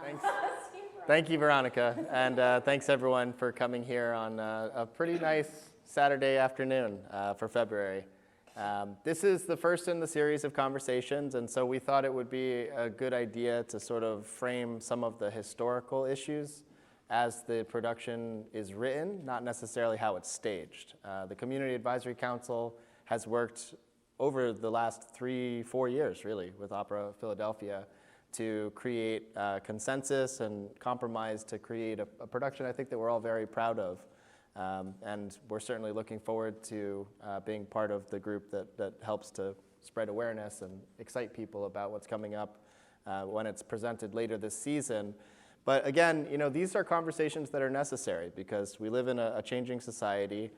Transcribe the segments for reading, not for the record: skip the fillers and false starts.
Thanks. Thank you, Veronica, and thanks everyone for coming here on a pretty nice Saturday afternoon for February. This is the first in the series of conversations, and so we thought it would be a good idea to sort of frame some of the historical issues as the production is written, not necessarily how it's staged. The Community Advisory Council has worked over the last 3-4 years, really, with Opera Philadelphia to create consensus and compromise to create a production I think that we're all very proud of. And we're certainly looking forward to being part of the group that helps to spread awareness and excite people about what's coming up when it's presented later this season. But again, these are conversations that are necessary because we live in a changing society.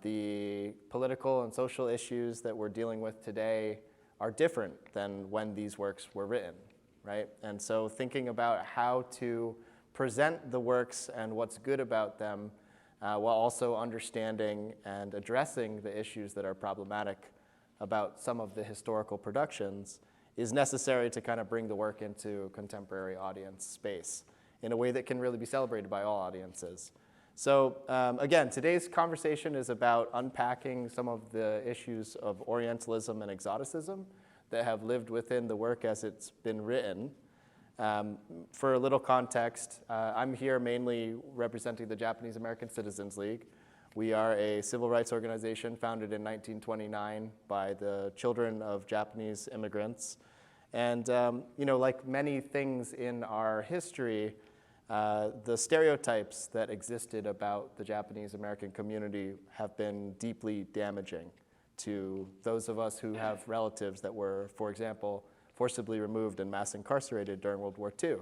The political and social issues that we're dealing with today are different than when these works were written, right? And so thinking about how to present the works and what's good about them while also understanding and addressing the issues that are problematic about some of the historical productions is necessary to kind of bring the work into contemporary audience space in a way that can really be celebrated by all audiences. So again, today's conversation is about unpacking some of the issues of Orientalism and Exoticism that have lived within the work as it's been written. For a little context, I'm here mainly representing the Japanese American Citizens League. We are a civil rights organization founded in 1929 by the children of Japanese immigrants. And like many things in our history, the stereotypes that existed about the Japanese American community have been deeply damaging to those of us who have relatives that were, for example, forcibly removed and mass incarcerated during World War II,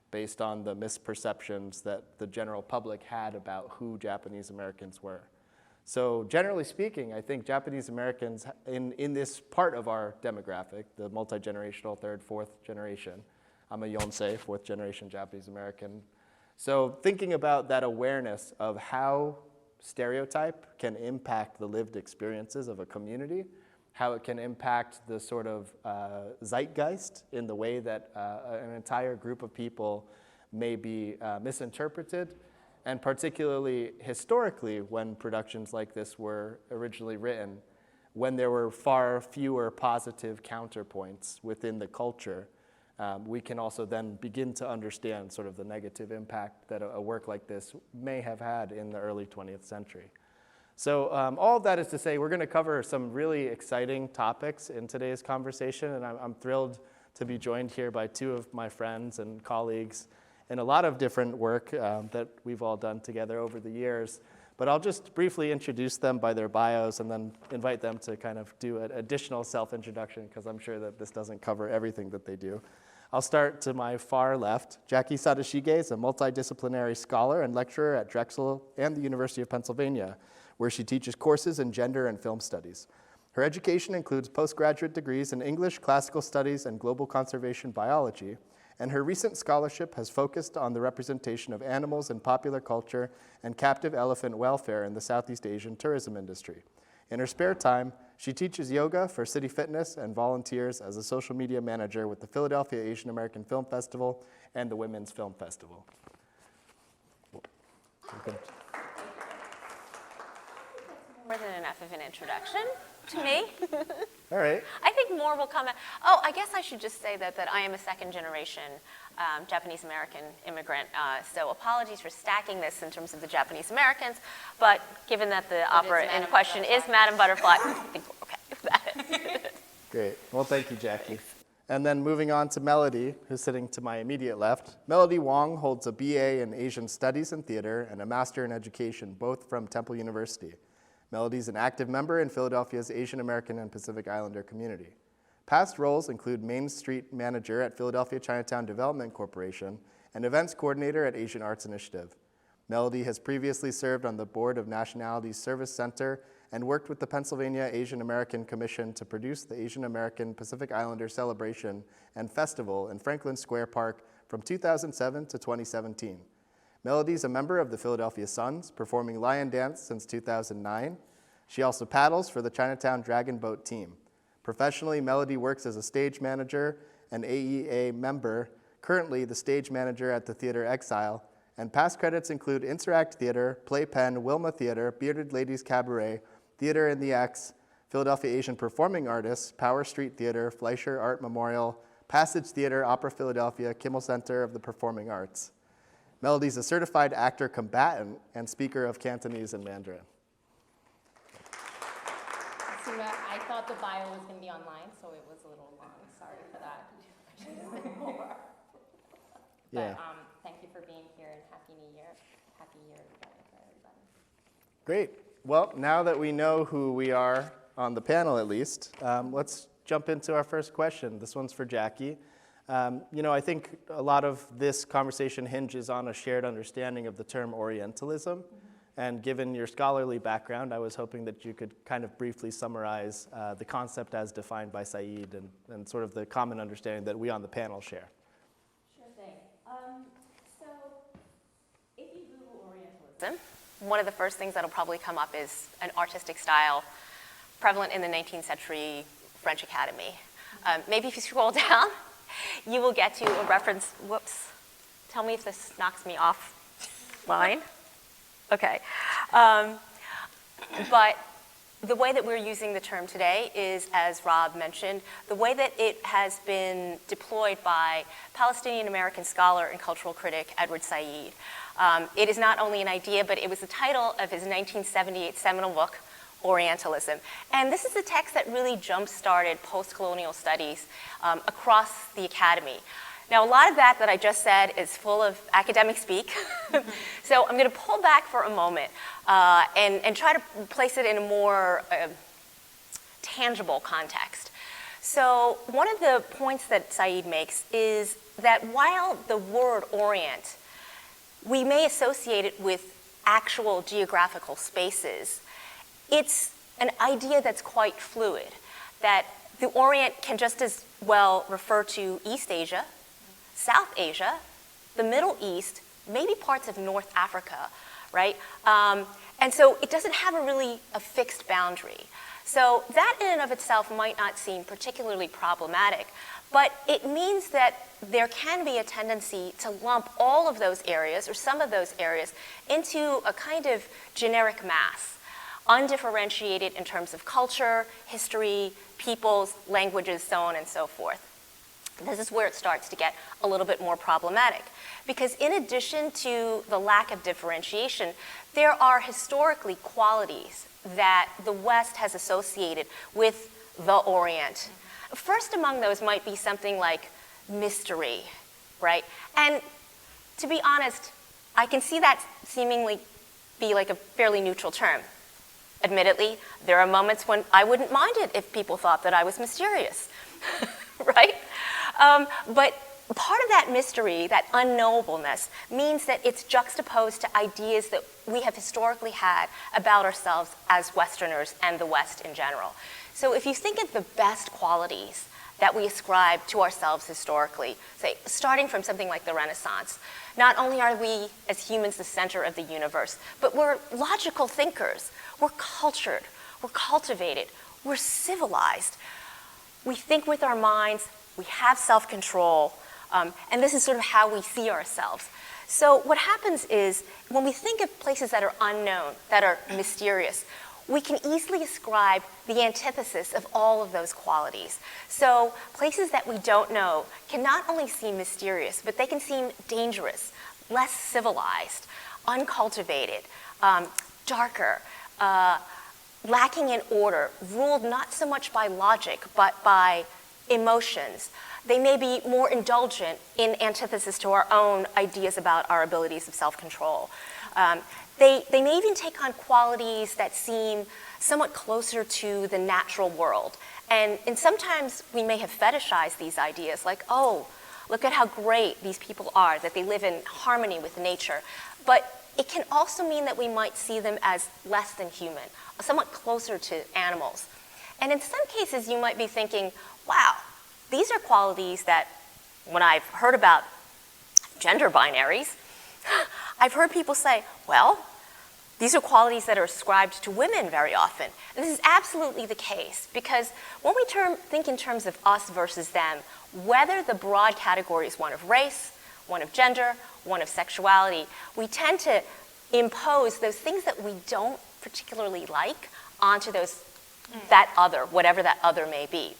based on the misperceptions that the general public had about who Japanese Americans were. So generally speaking, I think Japanese Americans in this part of our demographic, the multi-generational third, fourth generation, I'm a Yonsei, fourth generation Japanese American. So thinking about that awareness of how stereotype can impact the lived experiences of a community, how it can impact the sort of zeitgeist in the way that an entire group of people may be misinterpreted, and particularly historically when productions like this were originally written, when there were far fewer positive counterpoints within the culture, we can also then begin to understand sort of the negative impact that a work like this may have had in the early 20th century. So all of that is to say we're going to cover some really exciting topics in today's conversation, and I'm thrilled to be joined here by two of my friends and colleagues in a lot of different work that we've all done together over the years. But I'll just briefly introduce them by their bios and then invite them to kind of do an additional self-introduction because I'm sure that this doesn't cover everything that they do. I'll start to my far left. Jacqui Sadashige is a multidisciplinary scholar and lecturer at Drexel and the University of Pennsylvania, where she teaches courses in gender and film studies. Her education includes postgraduate degrees in English, classical studies, and global conservation biology, and her recent scholarship has focused on the representation of animals in popular culture and captive elephant welfare in the Southeast Asian tourism industry. In her spare time, she teaches yoga for City Fitness and volunteers as a social media manager with the Philadelphia Asian American Film Festival and the Women's Film Festival. More than enough of an introduction to me. All right. I think more will come. Oh, I guess I should just say that I am a second generation Japanese American immigrant. So apologies for stacking this in terms of the Japanese Americans, but given that the opera in question is Madame Butterfly, I think we're okay with that. Great. Well, thank you, Jacqui. And then moving on to Melody, who's sitting to my immediate left. Melody Wong holds a BA in Asian Studies and Theater and a Master in Education, both from Temple University. Melody's an active member in Philadelphia's Asian American and Pacific Islander community. Past roles include Main Street Manager at Philadelphia Chinatown Development Corporation and Events Coordinator at Asian Arts Initiative. Melody has previously served on the board of Nationalities Service Center and worked with the Pennsylvania Asian American Commission to produce the Asian American Pacific Islander Celebration and Festival in Franklin Square Park from 2007 to 2017. Melody is a member of the Philadelphia Suns, performing lion dance since 2009. She also paddles for the Chinatown Dragon Boat team. Professionally, Melody works as a stage manager and AEA member, currently the stage manager at the Theater Exile, and past credits include Interact Theater, Playpen, Wilma Theater, Bearded Ladies Cabaret, Theater in the X, Philadelphia Asian Performing Artists, Power Street Theater, Fleischer Art Memorial, Passage Theater, Opera Philadelphia, Kimmel Center of the Performing Arts. Melody's a certified actor combatant and speaker of Cantonese and Mandarin. Suna, I thought the bio was going to be online, so it was a little long. Sorry for that. I should have said more. Yeah. But thank you for being here, and Happy New Year. Happy Year for everybody. Great. Well, now that we know who we are on the panel at least, let's jump into our first question. This one's for Jacqui. I think a lot of this conversation hinges on a shared understanding of the term Orientalism. And given your scholarly background, I was hoping that you could kind of briefly summarize the concept as defined by Said and sort of the common understanding that we on the panel share. Sure thing. So if you Google Orientalism, One of the first things that'll probably come up is an artistic style prevalent in the 19th century French Academy. Maybe if you scroll down, you will get to a reference, whoops, tell me if this knocks me off line. Okay. But the way that we're using the term today is, as Rob mentioned, the way that it has been deployed by Palestinian-American scholar and cultural critic Edward Said. It is not only an idea, but it was the title of his 1978 seminal book, Orientalism. And this is a text that really jump-started post-colonial studies across the academy. Now, a lot of that I just said is full of academic speak. So I'm going to pull back for a moment and try to place it in a more tangible context. So one of the points that Said makes is that while the word Orient, we may associate it with actual geographical spaces, it's an idea that's quite fluid, that the Orient can just as well refer to East Asia, South Asia, the Middle East, maybe parts of North Africa, right? And so it doesn't have a fixed boundary. So that in and of itself might not seem particularly problematic, but it means that there can be a tendency to lump all of those areas or some of those areas into a kind of generic mass, undifferentiated in terms of culture, history, peoples, languages, so on and so forth. This is where it starts to get a little bit more problematic, because in addition to the lack of differentiation, there are historically qualities that the West has associated with the Orient. First among those might be something like mystery, right? And to be honest, I can see that seemingly be like a fairly neutral term. Admittedly, there are moments when I wouldn't mind it if people thought that I was mysterious, right? But part of that mystery, that unknowableness, means that it's juxtaposed to ideas that we have historically had about ourselves as Westerners and the West in general. So if you think of the best qualities that we ascribe to ourselves historically, say, starting from something like the Renaissance, not only are we as humans the center of the universe, but we're logical thinkers, we're cultured, we're cultivated, we're civilized. We think with our minds, we have self-control, and this is sort of how we see ourselves. So what happens is, when we think of places that are unknown, that are mysterious, we can easily ascribe the antithesis of all of those qualities. So places that we don't know can not only seem mysterious, but they can seem dangerous, less civilized, uncultivated, darker, lacking in order, ruled not so much by logic, but by emotions. They may be more indulgent in antithesis to our own ideas about our abilities of self-control. They may even take on qualities that seem somewhat closer to the natural world. And sometimes we may have fetishized these ideas, like, oh, look at how great these people are, that they live in harmony with nature. But it can also mean that we might see them as less than human, somewhat closer to animals. And in some cases, you might be thinking, wow, these are qualities that, when I've heard about gender binaries, I've heard people say, well, These are qualities that are ascribed to women very often. And this is absolutely the case because when we think in terms of us versus them, whether the broad category is one of race, one of gender, one of sexuality, we tend to impose those things that we don't particularly like onto that other, whatever that other may be.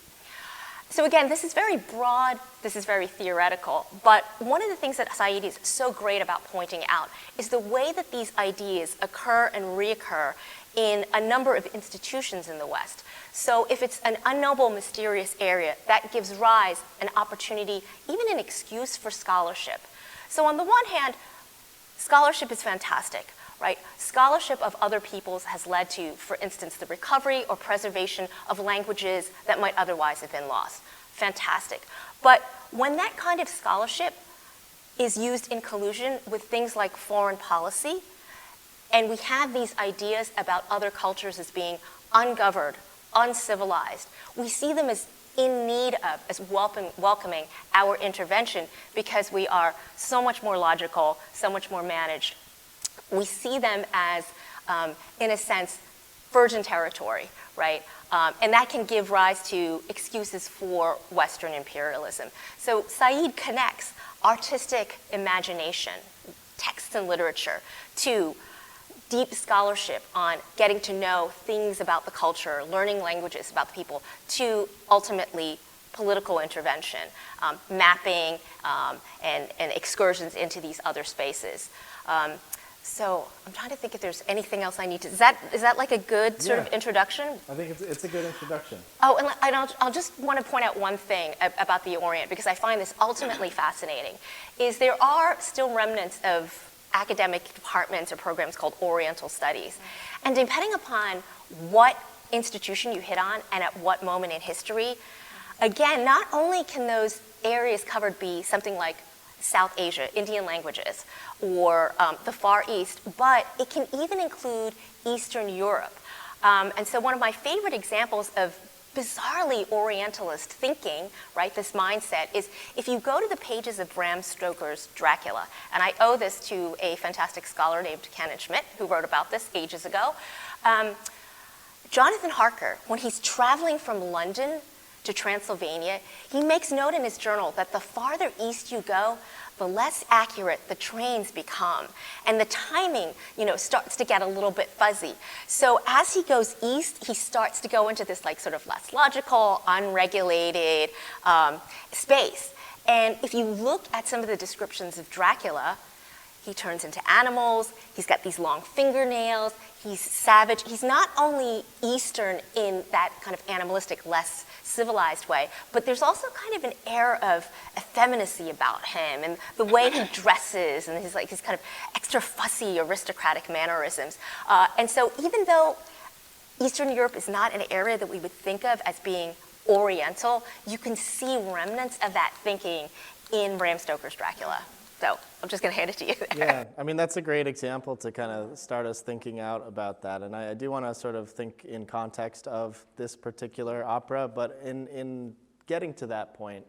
So again, this is very broad, this is very theoretical, but one of the things that Said is so great about pointing out is the way that these ideas occur and reoccur in a number of institutions in the West. So if it's an unknowable, mysterious area, that gives rise an opportunity, even an excuse for scholarship. So on the one hand, scholarship is fantastic, right? Scholarship of other peoples has led to, for instance, the recovery or preservation of languages that might otherwise have been lost. Fantastic. But when that kind of scholarship is used in collusion with things like foreign policy, and we have these ideas about other cultures as being ungoverned, uncivilized, we see them as in need of, as welcoming our intervention because we are so much more logical, so much more managed. We see them as, in a sense, virgin territory, right? And that can give rise to excuses for Western imperialism. So Said connects artistic imagination, text and literature, to deep scholarship on getting to know things about the culture, learning languages about the people, to ultimately political intervention, mapping, and excursions into these other spaces. So I'm trying to think if there's anything else I need to, is that like a good sort of introduction? I think it's a good introduction. Oh, and I'll just want to point out one thing about the Orient, because I find this ultimately fascinating, is there are still remnants of academic departments or programs called Oriental Studies. And depending upon what institution you hit on and at what moment in history, again, not only can those areas covered be something like South Asia, Indian languages, or the Far East, but it can even include Eastern Europe. And so one of my favorite examples of bizarrely Orientalist thinking, right, this mindset, is if you go to the pages of Bram Stoker's Dracula, and I owe this to a fantastic scholar named Kenneth Schmidt, who wrote about this ages ago. Jonathan Harker, when he's traveling from London to Transylvania, he makes note in his journal that the farther east you go, the less accurate the trains become. And the timing, starts to get a little bit fuzzy. So as he goes east, he starts to go into this like sort of less logical, unregulated space. And if you look at some of the descriptions of Dracula, he turns into animals, he's got these long fingernails, he's savage. He's not only Eastern in that kind of animalistic, less civilized way, but there's also kind of an air of effeminacy about him and the way he dresses and his kind of extra fussy aristocratic mannerisms. And so even though Eastern Europe is not an area that we would think of as being Oriental, you can see remnants of that thinking in Bram Stoker's Dracula. So I'm just going to hand it to you there. Yeah, I mean, that's a great example to kind of start us thinking out about that. And I do want to sort of think in context of this particular opera, but in getting to that point,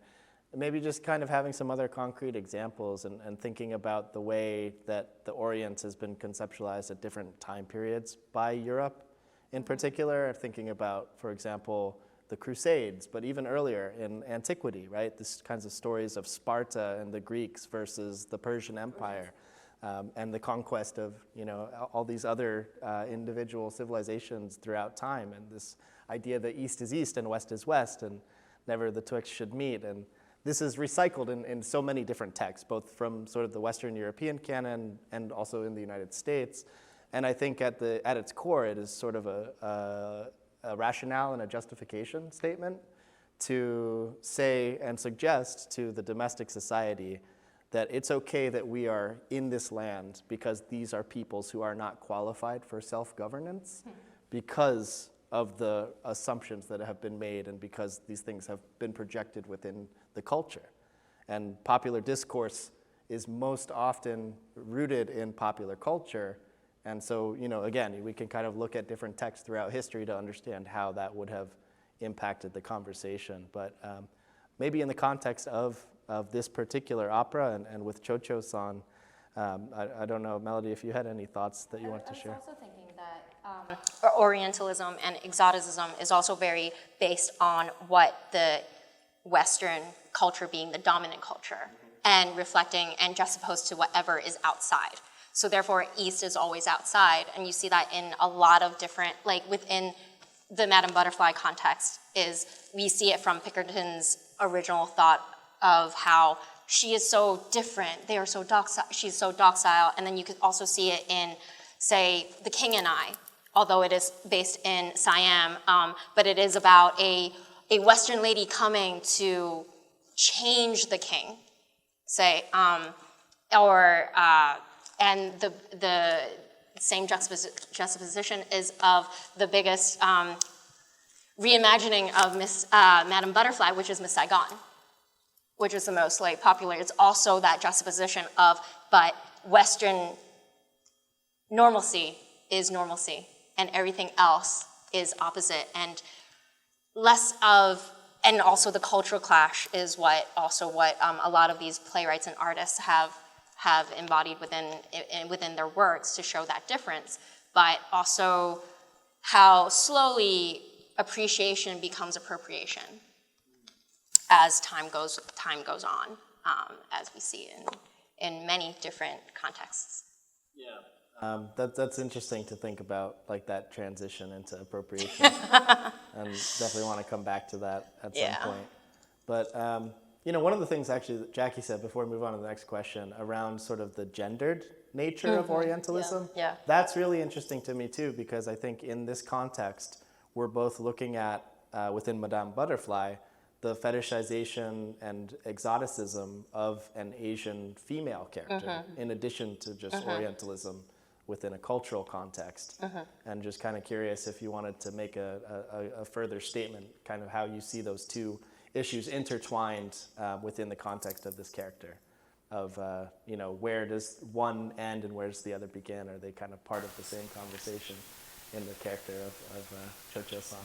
maybe just kind of having some other concrete examples and thinking about the way that the Orient has been conceptualized at different time periods by Europe in particular, thinking about, for example, the Crusades, but even earlier in antiquity, right? These kinds of stories of Sparta and the Greeks versus the Persian Empire, and the conquest of, all these other individual civilizations throughout time, and this idea that East is East and West is West, and never the twixt should meet. And this is recycled in so many different texts, both from sort of the Western European canon and also in the United States. And I think at its core, it is sort of a rationale and a justification statement to say and suggest to the domestic society that it's okay that we are in this land because these are peoples who are not qualified for self-governance because of the assumptions that have been made and because these things have been projected within the culture. And popular discourse is most often rooted in popular culture. And so, again, we can kind of look at different texts throughout history to understand how that would have impacted the conversation. But maybe in the context of this particular opera and with Cho-Cho-san, I don't know, Melody, if you had any thoughts that you wanted to share. I was also thinking that Orientalism and Exoticism is also very based on what the Western culture being the dominant culture and reflecting and juxtaposed to whatever is outside. So therefore, East is always outside, and you see that in a lot of different, like within the Madame Butterfly context, is we see it from Pinkerton's original thought of how she is so different, they are so docile, she's so docile, and then you could also see it in, say, The King and I, although it is based in Siam, but it is about a Western lady coming to change the king, say, and the same juxtaposition is of the biggest reimagining of Madame Butterfly, which is Miss Saigon, which is the most like popular. It's also that juxtaposition of, but Western normalcy is normalcy, and everything else is opposite, and less of, and also the cultural clash is what a lot of these playwrights and artists have embodied within their works to show that difference, but also how slowly appreciation becomes appropriation as time goes on, as we see in many different contexts. Yeah. That's interesting to think about, like that transition into appropriation, and definitely want to come back to that at some point. But one of the things actually that Jacqui said before we move on to the next question around sort of the gendered nature of Orientalism, that's really interesting to me too, because I think in this context, we're both looking at, within Madame Butterfly, the fetishization and exoticism of an Asian female character, in addition to just Orientalism within a cultural context. And just kind of curious if you wanted to make a further statement, kind of how you see those two issues intertwined within the context of this character, of where does one end and where does the other begin? Are they kind of part of the same conversation in the character of Cho-Cho-san?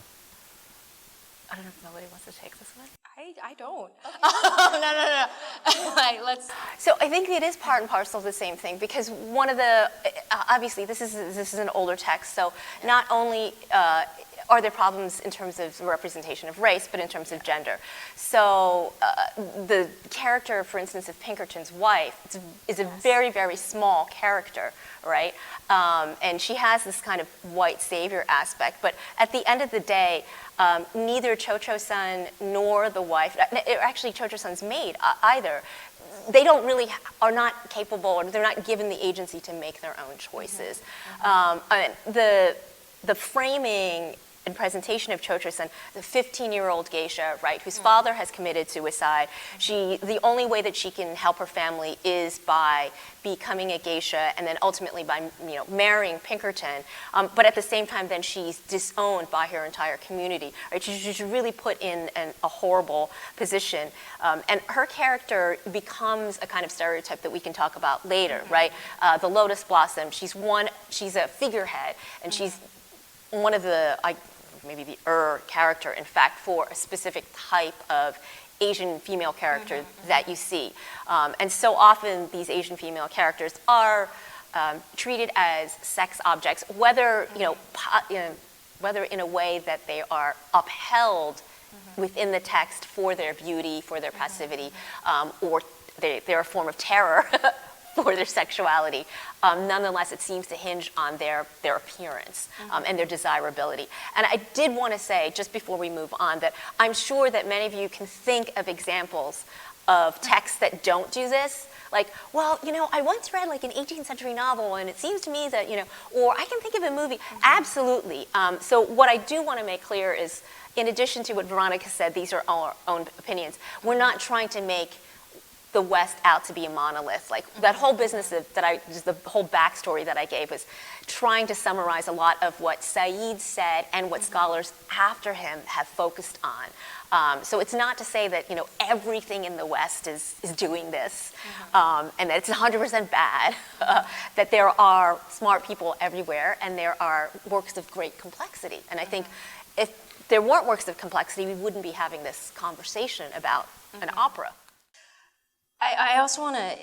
I don't know if nobody wants to take this one. I don't. No. Like, let's. So I think it is part and parcel of the same thing, because one of the, obviously this is an older text, so not only are there problems in terms of representation of race, but in terms of gender. So the character, for instance, of Pinkerton's wife is a very, very small character, right? And she has this kind of white savior aspect, but at the end of the day, neither Cho-Cho-san nor the wife, actually Cho-Cho-san's maid either, they don't really, are not capable, or they're not given the agency to make their own choices. The framing and presentation of Cho-Cho-san, the 15-year-old geisha, right, whose father has committed suicide. The only way that she can help her family is by becoming a geisha, and then ultimately by marrying Pinkerton. But at the same time, then she's disowned by her entire community. Right? She's really put in a horrible position, and her character becomes a kind of stereotype that we can talk about later. Right? The lotus blossom. She's a figurehead, and she's one of the, maybe the character, in fact, for a specific type of Asian female character that you see. And so often these Asian female characters are treated as sex objects, whether in a way that they are upheld within the text for their beauty, for their passivity, or they're a form of terror for their sexuality. Nonetheless, it seems to hinge on their appearance and their desirability. And I did want to say, just before we move on, that I'm sure that many of you can think of examples of texts that don't do this. Like, well, I once read like an 18th century novel, and it seems to me that, or I can think of a movie. Absolutely. So what I do want to make clear is, in addition to what Veronica said, these are our own opinions. We're not trying to make the West out to be a monolith. Like that whole business just the whole backstory that I gave was trying to summarize a lot of what Said said and what scholars after him have focused on. So it's not to say that everything in the West is doing this, and that it's 100% bad. That there are smart people everywhere, and there are works of great complexity. And I think if there weren't works of complexity, we wouldn't be having this conversation about an opera. I also want to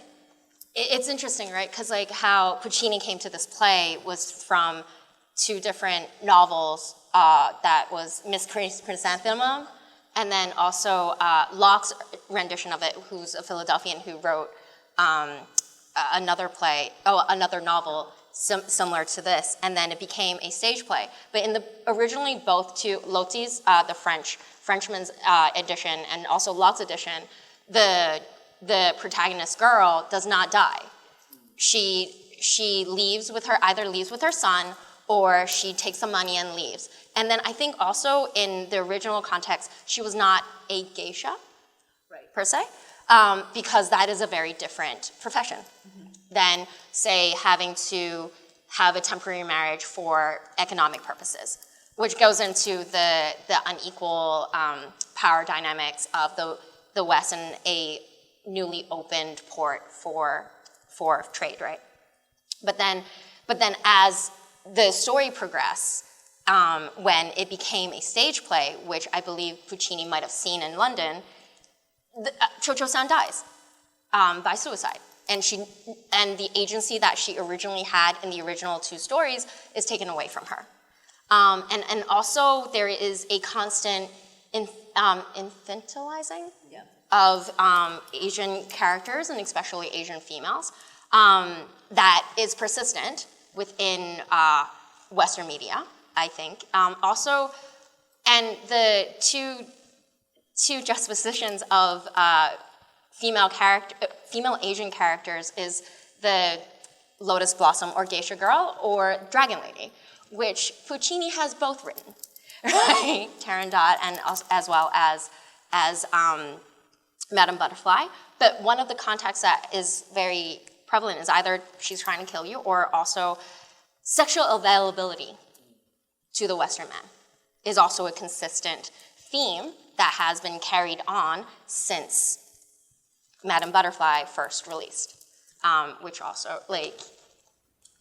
It's interesting, right? Because like how Puccini came to this play was from two different novels that was Miss Chrysanthemum, and then also Locke's rendition of it, who's a Philadelphian who wrote another novel similar to this, and then it became a stage play. But in the originally both two, Loti's, the Frenchman's edition, and also Locke's edition, the protagonist girl does not die. She either leaves with her son, or she takes some money and leaves. And then I think also in the original context, she was not a geisha, per se, because that is a very different profession than, say, having to have a temporary marriage for economic purposes, which goes into the unequal power dynamics of the West and a newly opened port for trade, right? But then as the story progressed, when it became a stage play, which I believe Puccini might have seen in London, Cho-Cho-san dies by suicide. And the agency that she originally had in the original two stories is taken away from her. And also there is a constant infantilizing of Asian characters, and especially Asian females, that is persistent within Western media, I think. Also, and the two juxtapositions of female Asian characters is the Lotus Blossom or Geisha Girl or Dragon Lady, which Puccini has both written, right? Turandot, and as well as Madame Butterfly. But one of the contexts that is very prevalent is either she's trying to kill you, or also sexual availability to the Western man is also a consistent theme that has been carried on since Madame Butterfly first released, which also,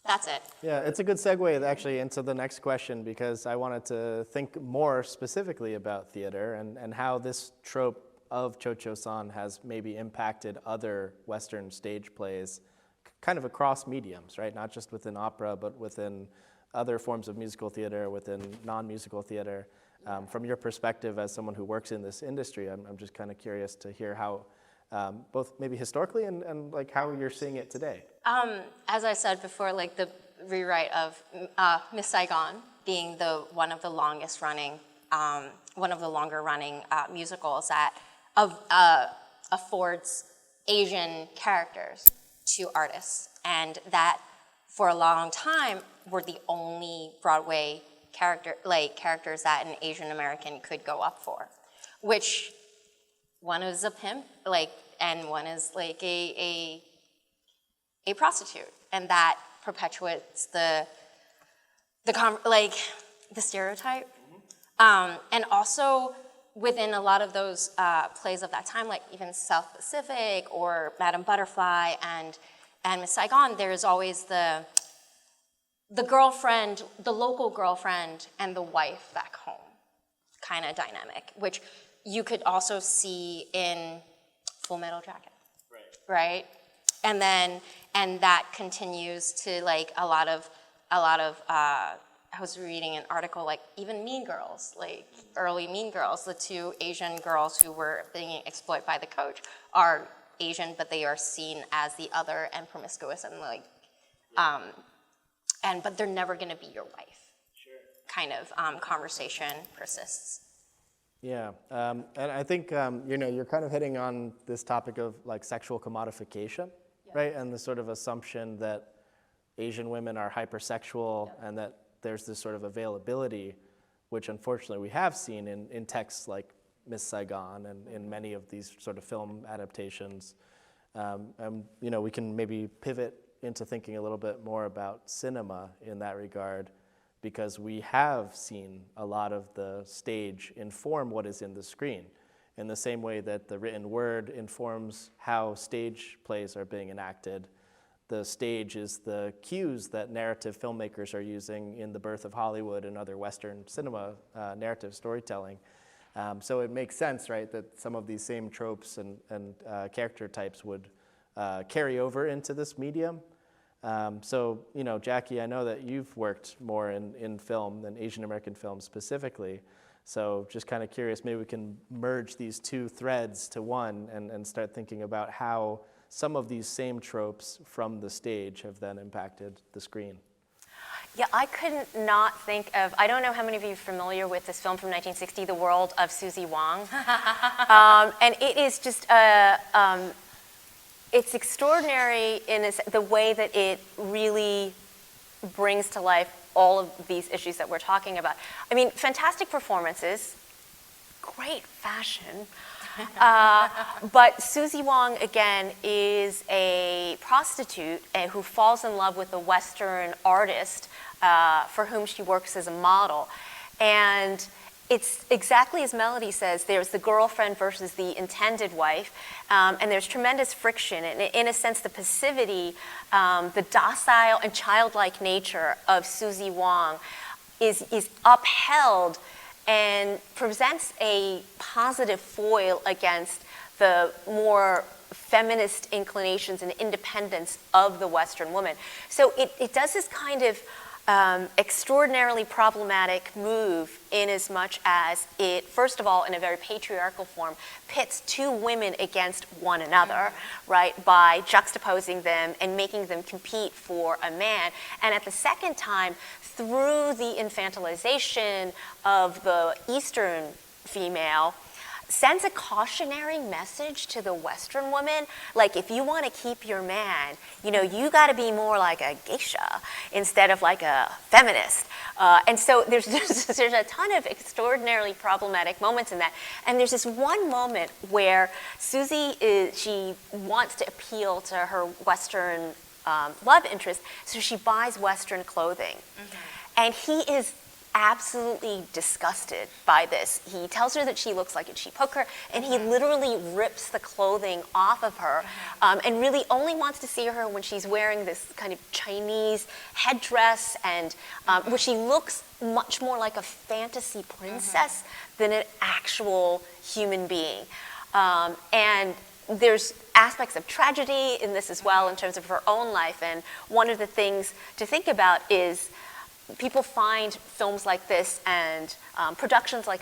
that's it. Yeah, it's a good segue actually into the next question, because I wanted to think more specifically about theater and how this trope of Cho-Cho-san has maybe impacted other Western stage plays kind of across mediums, right? Not just within opera, but within other forms of musical theater, within non-musical theater. From your perspective as someone who works in this industry, I'm just kind of curious to hear how, both maybe historically and like how you're seeing it today. As I said before, like the rewrite of Miss Saigon being one of the longer running musicals that affords Asian characters to artists, and that for a long time were the only Broadway characters that an Asian American could go up for, which one is a pimp, and one is like a prostitute, and that perpetuates the stereotype, and also within a lot of those plays of that time, like even South Pacific or Madame Butterfly and Miss Saigon, there's always the girlfriend, the local girlfriend, and the wife back home kind of dynamic, which you could also see in Full Metal Jacket, right? And that continues to like a lot of I was reading an article, like even Mean Girls, like early Mean Girls, the two Asian girls who were being exploited by the coach are Asian, but they are seen as the other and promiscuous and but they're never going to be your wife. Sure. Kind of conversation persists. Yeah, and I think you're kind of hitting on this topic of like sexual commodification, right? And the sort of assumption that Asian women are hypersexual, and that there's this sort of availability, which unfortunately we have seen in texts like Miss Saigon and in many of these sort of film adaptations. We can maybe pivot into thinking a little bit more about cinema in that regard, because we have seen a lot of the stage inform what is in the screen, in the same way that the written word informs how stage plays are being enacted. The stage is the cues that narrative filmmakers are using in the birth of Hollywood and other Western cinema narrative storytelling. So it makes sense, right, that some of these same tropes and character types would carry over into this medium. So, Jacqui, I know that you've worked more in film than Asian American film specifically. So just kind of curious, maybe we can merge these two threads to one and start thinking about how some of these same tropes from the stage have then impacted the screen. Yeah, I couldn't not think of, I don't know how many of you are familiar with this film from 1960, The World of Susie Wong. And it is just, it's extraordinary in the way that it really brings to life all of these issues that we're talking about. I mean, fantastic performances, great fashion. But Susie Wong, again, is a prostitute who falls in love with a Western artist for whom she works as a model. And it's exactly as Melody says, there's the girlfriend versus the intended wife, and there's tremendous friction. And in a sense, the passivity, the docile and childlike nature of Susie Wong is upheld and presents a positive foil against the more feminist inclinations and independence of the Western woman. So it does this kind of extraordinarily problematic move in as much as it, first of all, in a very patriarchal form, pits two women against one another, right, by juxtaposing them and making them compete for a man. And at the second time, through the infantilization of the Eastern female, sends a cautionary message to the Western woman, like if you want to keep your man, you got to be more like a geisha instead of like a feminist. And so there's a ton of extraordinarily problematic moments in that. And there's this one moment where Susie she wants to appeal to her Western love interest, so she buys Western clothing. And he is absolutely disgusted by this. He tells her that she looks like a cheap hooker, and he literally rips the clothing off of her, and really only wants to see her when she's wearing this kind of Chinese headdress, and where she looks much more like a fantasy princess than an actual human being. And there's aspects of tragedy in this as well in terms of her own life, and one of the things to think about is people find films like this and productions like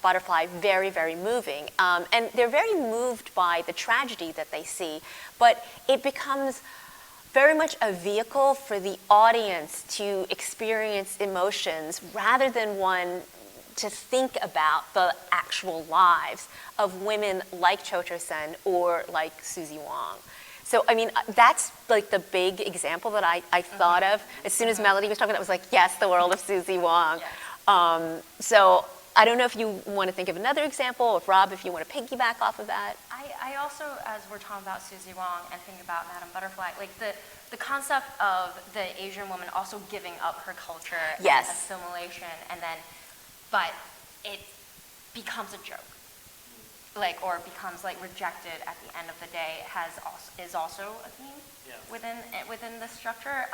Butterfly very, very moving. And they're very moved by the tragedy that they see, but it becomes very much a vehicle for the audience to experience emotions rather than one to think about the actual lives of women like Cho Cho-sen or like Susie Wong. So, I mean, that's like the big example that I thought of. As soon as Melody was talking, I was like, yes, The World of Susie Wong. Yes. So I don't know if you want to think of another example, or if Rob, if you want to piggyback off of that. I also, as we're talking about Susie Wong and thinking about Madame Butterfly, like the concept of the Asian woman also giving up her culture and assimilation, and then, but it becomes a joke. Or becomes rejected at the end of the day is also a theme within the structure,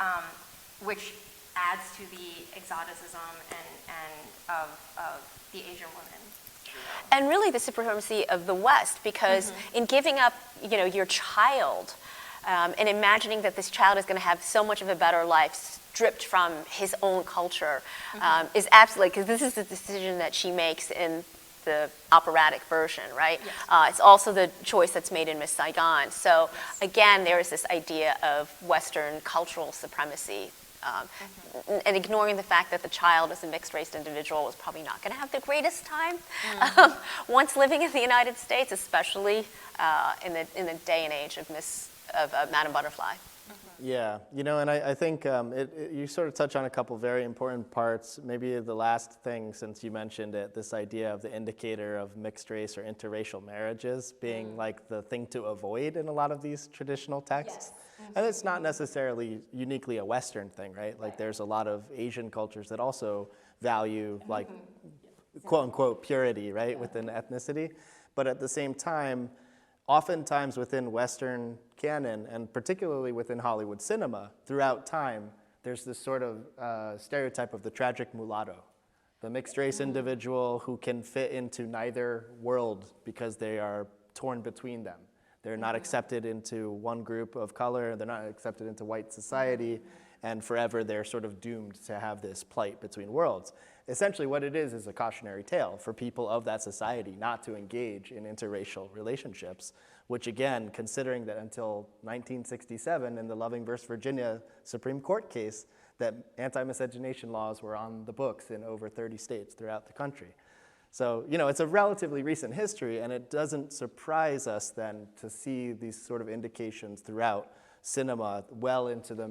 which adds to the exoticism and of the Asian woman. And really the supremacy of the West, because in giving up, your child, and imagining that this child is going to have so much of a better life stripped from his own culture, is absolutely, because this is the decision that she makes in the operatic version, right? Yes. It's also the choice that's made in Miss Saigon. So again, there is this idea of Western cultural supremacy, and ignoring the fact that the child as a mixed-race individual was probably not going to have the greatest time once living in the United States, especially in the day and age of Madame Butterfly. Yeah, and I think you sort of touch on a couple very important parts. Maybe the last thing, since you mentioned it, this idea of the indicator of mixed race or interracial marriages being like the thing to avoid in a lot of these traditional texts. Yes. And it's not necessarily uniquely a Western thing, right? Like there's a lot of Asian cultures that also value like quote unquote purity, right, within ethnicity. But at the same time, oftentimes within Western canon, and particularly within Hollywood cinema, throughout time, there's this sort of stereotype of the tragic mulatto, the mixed-race individual who can fit into neither world because they are torn between them. They're not accepted into one group of color, they're not accepted into white society, and forever they're sort of doomed to have this plight between worlds. Essentially what it is a cautionary tale for people of that society not to engage in interracial relationships, which again, considering that until 1967 in the Loving versus Virginia Supreme Court case, that anti-miscegenation laws were on the books in over 30 states throughout the country. So, it's a relatively recent history, and it doesn't surprise us then to see these sort of indications throughout cinema well into the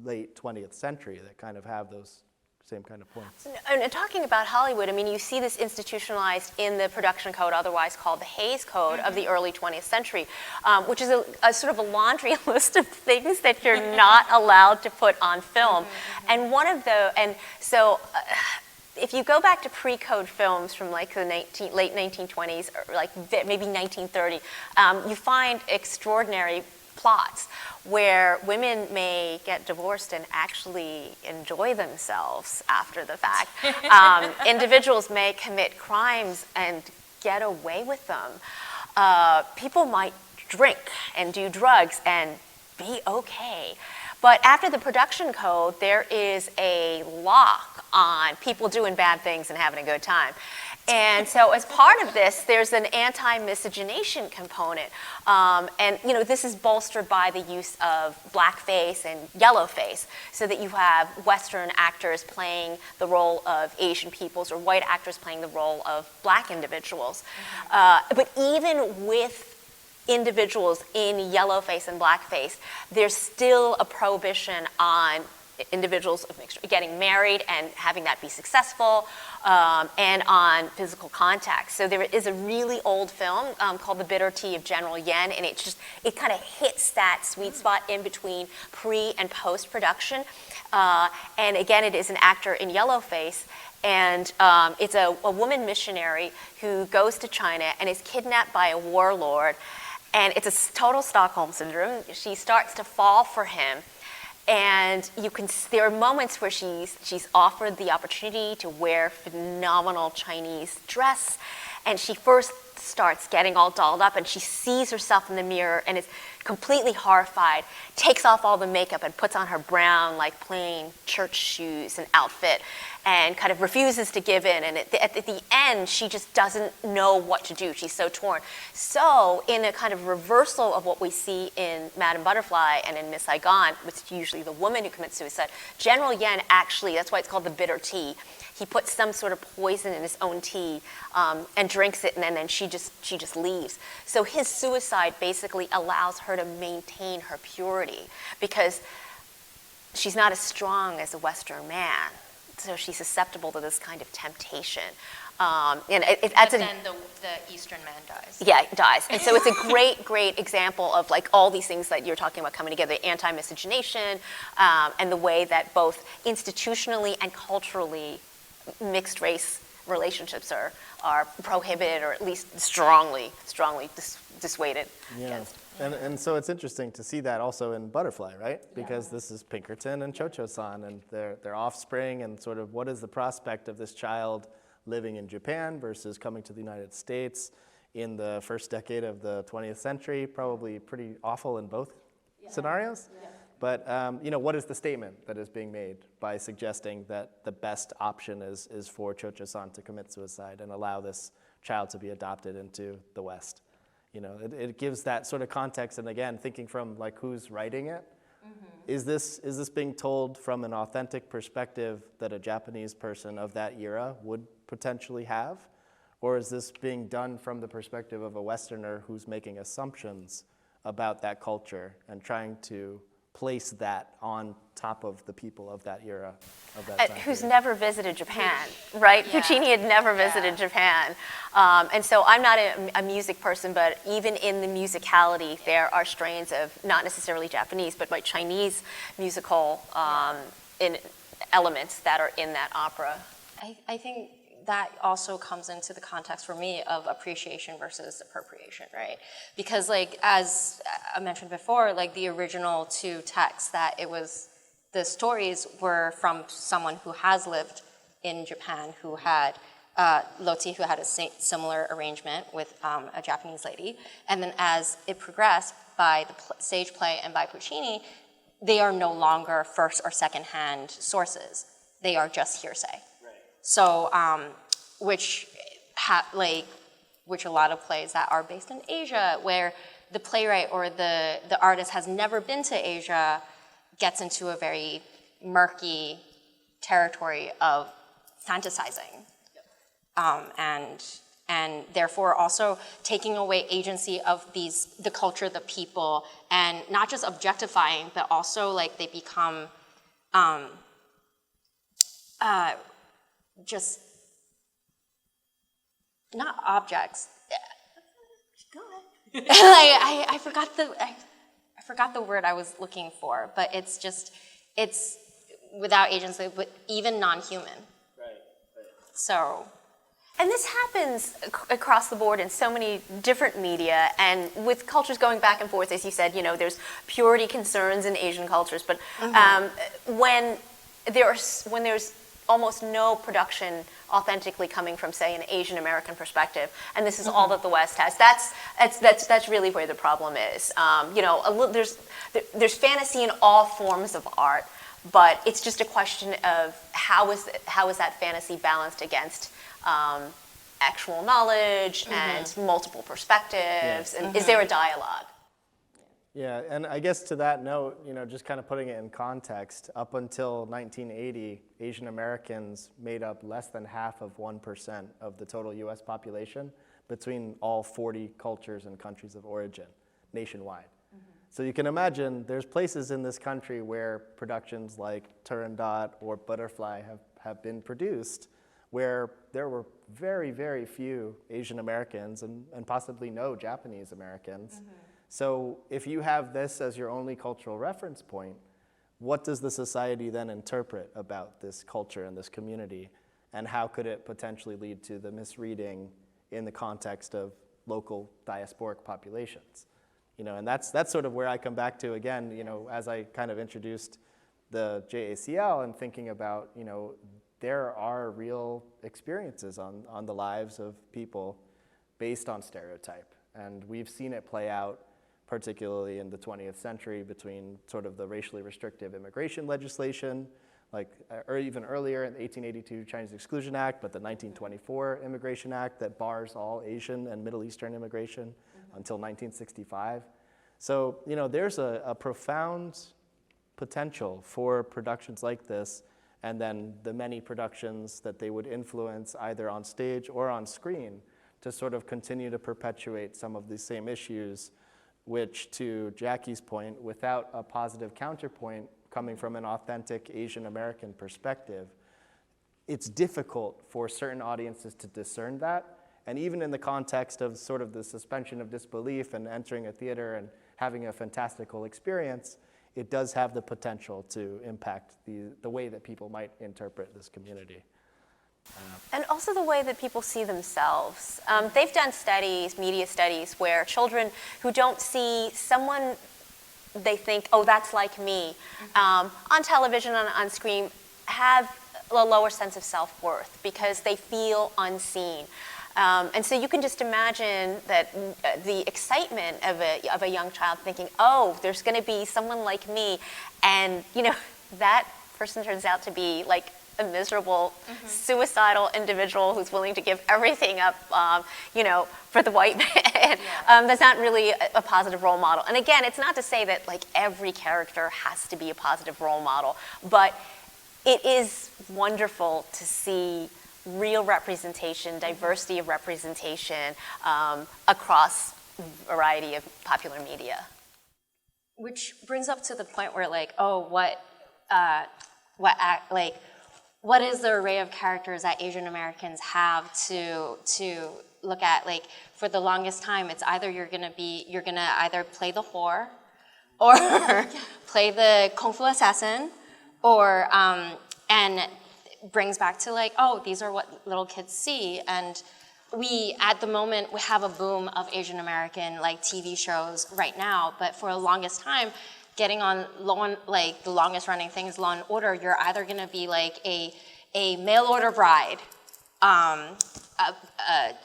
late 20th century that kind of have those same kind of points. And talking about Hollywood, I mean, you see this institutionalized in the production code, otherwise called the Hays Code of the early 20th century, which is a sort of a laundry list of things that you're not allowed to put on film. And one of the, and so, if you go back to pre-code films from like the late 1920s or like maybe 1930, you find extraordinary plots where women may get divorced and actually enjoy themselves after the fact. Individuals may commit crimes and get away with them. People might drink and do drugs and be okay. But after the production code, there is a lock on people doing bad things and having a good time. And so as part of this, there's an anti-miscegenation component. And this is bolstered by the use of blackface and yellowface, so that you have Western actors playing the role of Asian peoples or white actors playing the role of black individuals. But even with individuals in yellowface and blackface, there's still a prohibition on individuals of mixed, getting married and having that be successful, and on physical contact. So there is a really old film called The Bitter Tea of General Yen, and it kind of hits that sweet spot in between pre and post production. And again, it is an actor in yellowface. And it's a woman missionary who goes to China and is kidnapped by a warlord. And it's a total Stockholm syndrome. She starts to fall for him. And there are moments where she's offered the opportunity to wear phenomenal Chinese dress. And she first starts getting all dolled up and she sees herself in the mirror and is completely horrified, takes off all the makeup and puts on her brown, like plain church shoes and outfit, and kind of refuses to give in. And at the end, she just doesn't know what to do. She's so torn. So in a kind of reversal of what we see in Madame Butterfly and in Miss Saigon, which is usually the woman who commits suicide, General Yen actually, that's why it's called the bitter tea. He puts some sort of poison in his own tea and drinks it, and then she just leaves. So his suicide basically allows her to maintain her purity because she's not as strong as a Western man. So she's susceptible to this kind of temptation. And then the Eastern man dies. Yeah, dies. And so it's a great example of like all these things that you're talking about coming together, anti-miscegenation, and the way that both institutionally and culturally mixed race relationships are prohibited or at least strongly dissuaded against. And so it's interesting to see that also in Butterfly, right? Because this is Pinkerton and Cho-Cho-san and their offspring, and sort of what is the prospect of this child living in Japan versus coming to the United States in the first decade of the 20th century, probably pretty awful in both scenarios. Yeah. But what is the statement that is being made by suggesting that the best option is for Cho-Cho-san to commit suicide and allow this child to be adopted into the West? It gives that sort of context, and again, thinking from like who's writing it. Mm-hmm. Is this being told from an authentic perspective that a Japanese person of that era would potentially have? Or is this being done from the perspective of a Westerner who's making assumptions about that culture and trying to place that on top of the people of that era, of that time who's period? never visited Japan, right? Yeah. Puccini had never visited Japan. And so I'm not a music person, but even in the musicality, there are strains of not necessarily Japanese, but like Chinese musical in elements that are in that opera. I think that also comes into the context for me of appreciation versus appropriation, right? Because like, as I mentioned before, like the original two texts the stories were from someone who has lived in Japan, who had Loti, who had a similar arrangement with a Japanese lady. And then as it progressed by the stage play and by Puccini, they are no longer first or second-hand sources. They are just hearsay. Right. So, which a lot of plays that are based in Asia, where the playwright or the artist has never been to Asia, gets into a very murky territory of fantasizing. And therefore also taking away agency of the culture, the people, and not just objectifying, but also like they become just not objects. Go ahead. I forgot the word I was looking for, but it's without agency, but even non-human. Right. So. And this happens across the board in so many different media, and with cultures going back and forth, as you said, there's purity concerns in Asian cultures, but when there's almost no production authentically coming from, say, an Asian American perspective, and this is all that the West has, that's really where the problem is. There's fantasy in all forms of art, but it's just a question of how is that fantasy balanced against actual knowledge and multiple perspectives, and is there a dialogue? Yeah, and I guess to that note, just kind of putting it in context, up until 1980, Asian Americans made up less than half of 1% of the total US population between all 40 cultures and countries of origin nationwide. So you can imagine there's places in this country where productions like Turandot or Butterfly have been produced where there were very, very few Asian Americans and possibly no Japanese Americans. So if you have this as your only cultural reference point, what does the society then interpret about this culture and this community? And how could it potentially lead to the misreading in the context of local diasporic populations? And that's sort of where I come back to again, as I kind of introduced the JACL and thinking about, there are real experiences on the lives of people based on stereotype. And we've seen it play out particularly in the 20th century between sort of the racially restrictive immigration legislation, or even earlier in the 1882 Chinese Exclusion Act, but the 1924 Immigration Act that bars all Asian and Middle Eastern immigration until 1965. So, there's a profound potential for productions like this, and then the many productions that they would influence either on stage or on screen to sort of continue to perpetuate some of these same issues, which, to Jacqui's point, without a positive counterpoint coming from an authentic Asian American perspective, it's difficult for certain audiences to discern that. And even in the context of sort of the suspension of disbelief and entering a theater and having a fantastical experience, it does have the potential to impact the way that people might interpret this community. And also the way that people see themselves. They've done studies, media studies, where children who don't see someone they think, oh, that's like me, on television, on screen, have a lower sense of self-worth because they feel unseen. And so you can just imagine that the excitement of a young child thinking, oh, there's going to be someone like me, and that person turns out to be like a miserable, suicidal individual who's willing to give everything up, for the white man. That's not really a positive role model. And again, it's not to say that like every character has to be a positive role model, but it is wonderful to see real representation, diversity of representation across a variety of popular media. Which brings up to the point where like, oh, what is the array of characters that Asian Americans have to look at? Like, for the longest time, it's either you're gonna either play the whore, or play the kung fu assassin, or and brings back to like, oh, these are what little kids see. And we, at the moment, we have a boom of Asian American like TV shows right now, but for the longest time, getting on the longest running thing is Law and Order, you're either gonna be like a mail order bride, a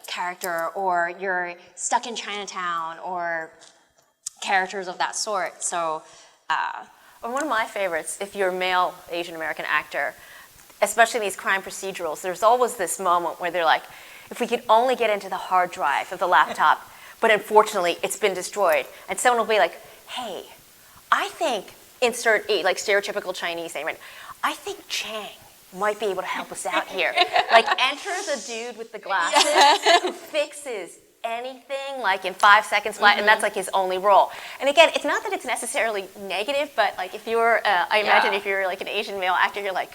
character, or you're stuck in Chinatown, or characters of that sort. So, or one of my favorites, if you're a male Asian American actor, especially in these crime procedurals, there's always this moment where they're like, if we could only get into the hard drive of the laptop, but unfortunately it's been destroyed. And someone will be like, hey, I think, insert a, like stereotypical Chinese name, right? I think Chang might be able to help us out here. Like, enter the dude with the glasses who fixes anything like in 5 seconds flat, and that's like his only role. And again, it's not that it's necessarily negative, but like if you're, I imagine if you're like an Asian male actor, you're like,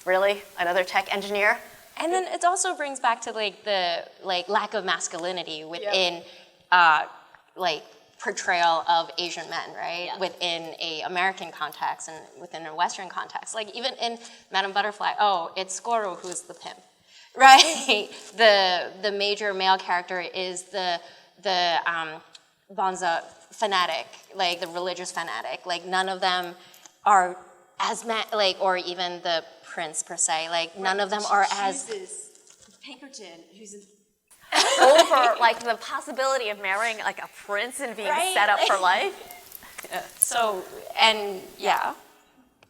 really? Another tech engineer? and then it also brings back to like the lack of masculinity within like portrayal of Asian men, right? Yeah. Within a American context and within a Western context. Like even in Madame Butterfly, oh, it's Goro who's the pimp, right? The major male character is the Bonza fanatic, like the religious fanatic. Like none of them are as or even the prince per se. Like none of them are as Pinkerton, who's an Over like the possibility of marrying like a prince and being Right, set up for like- life. so and yeah.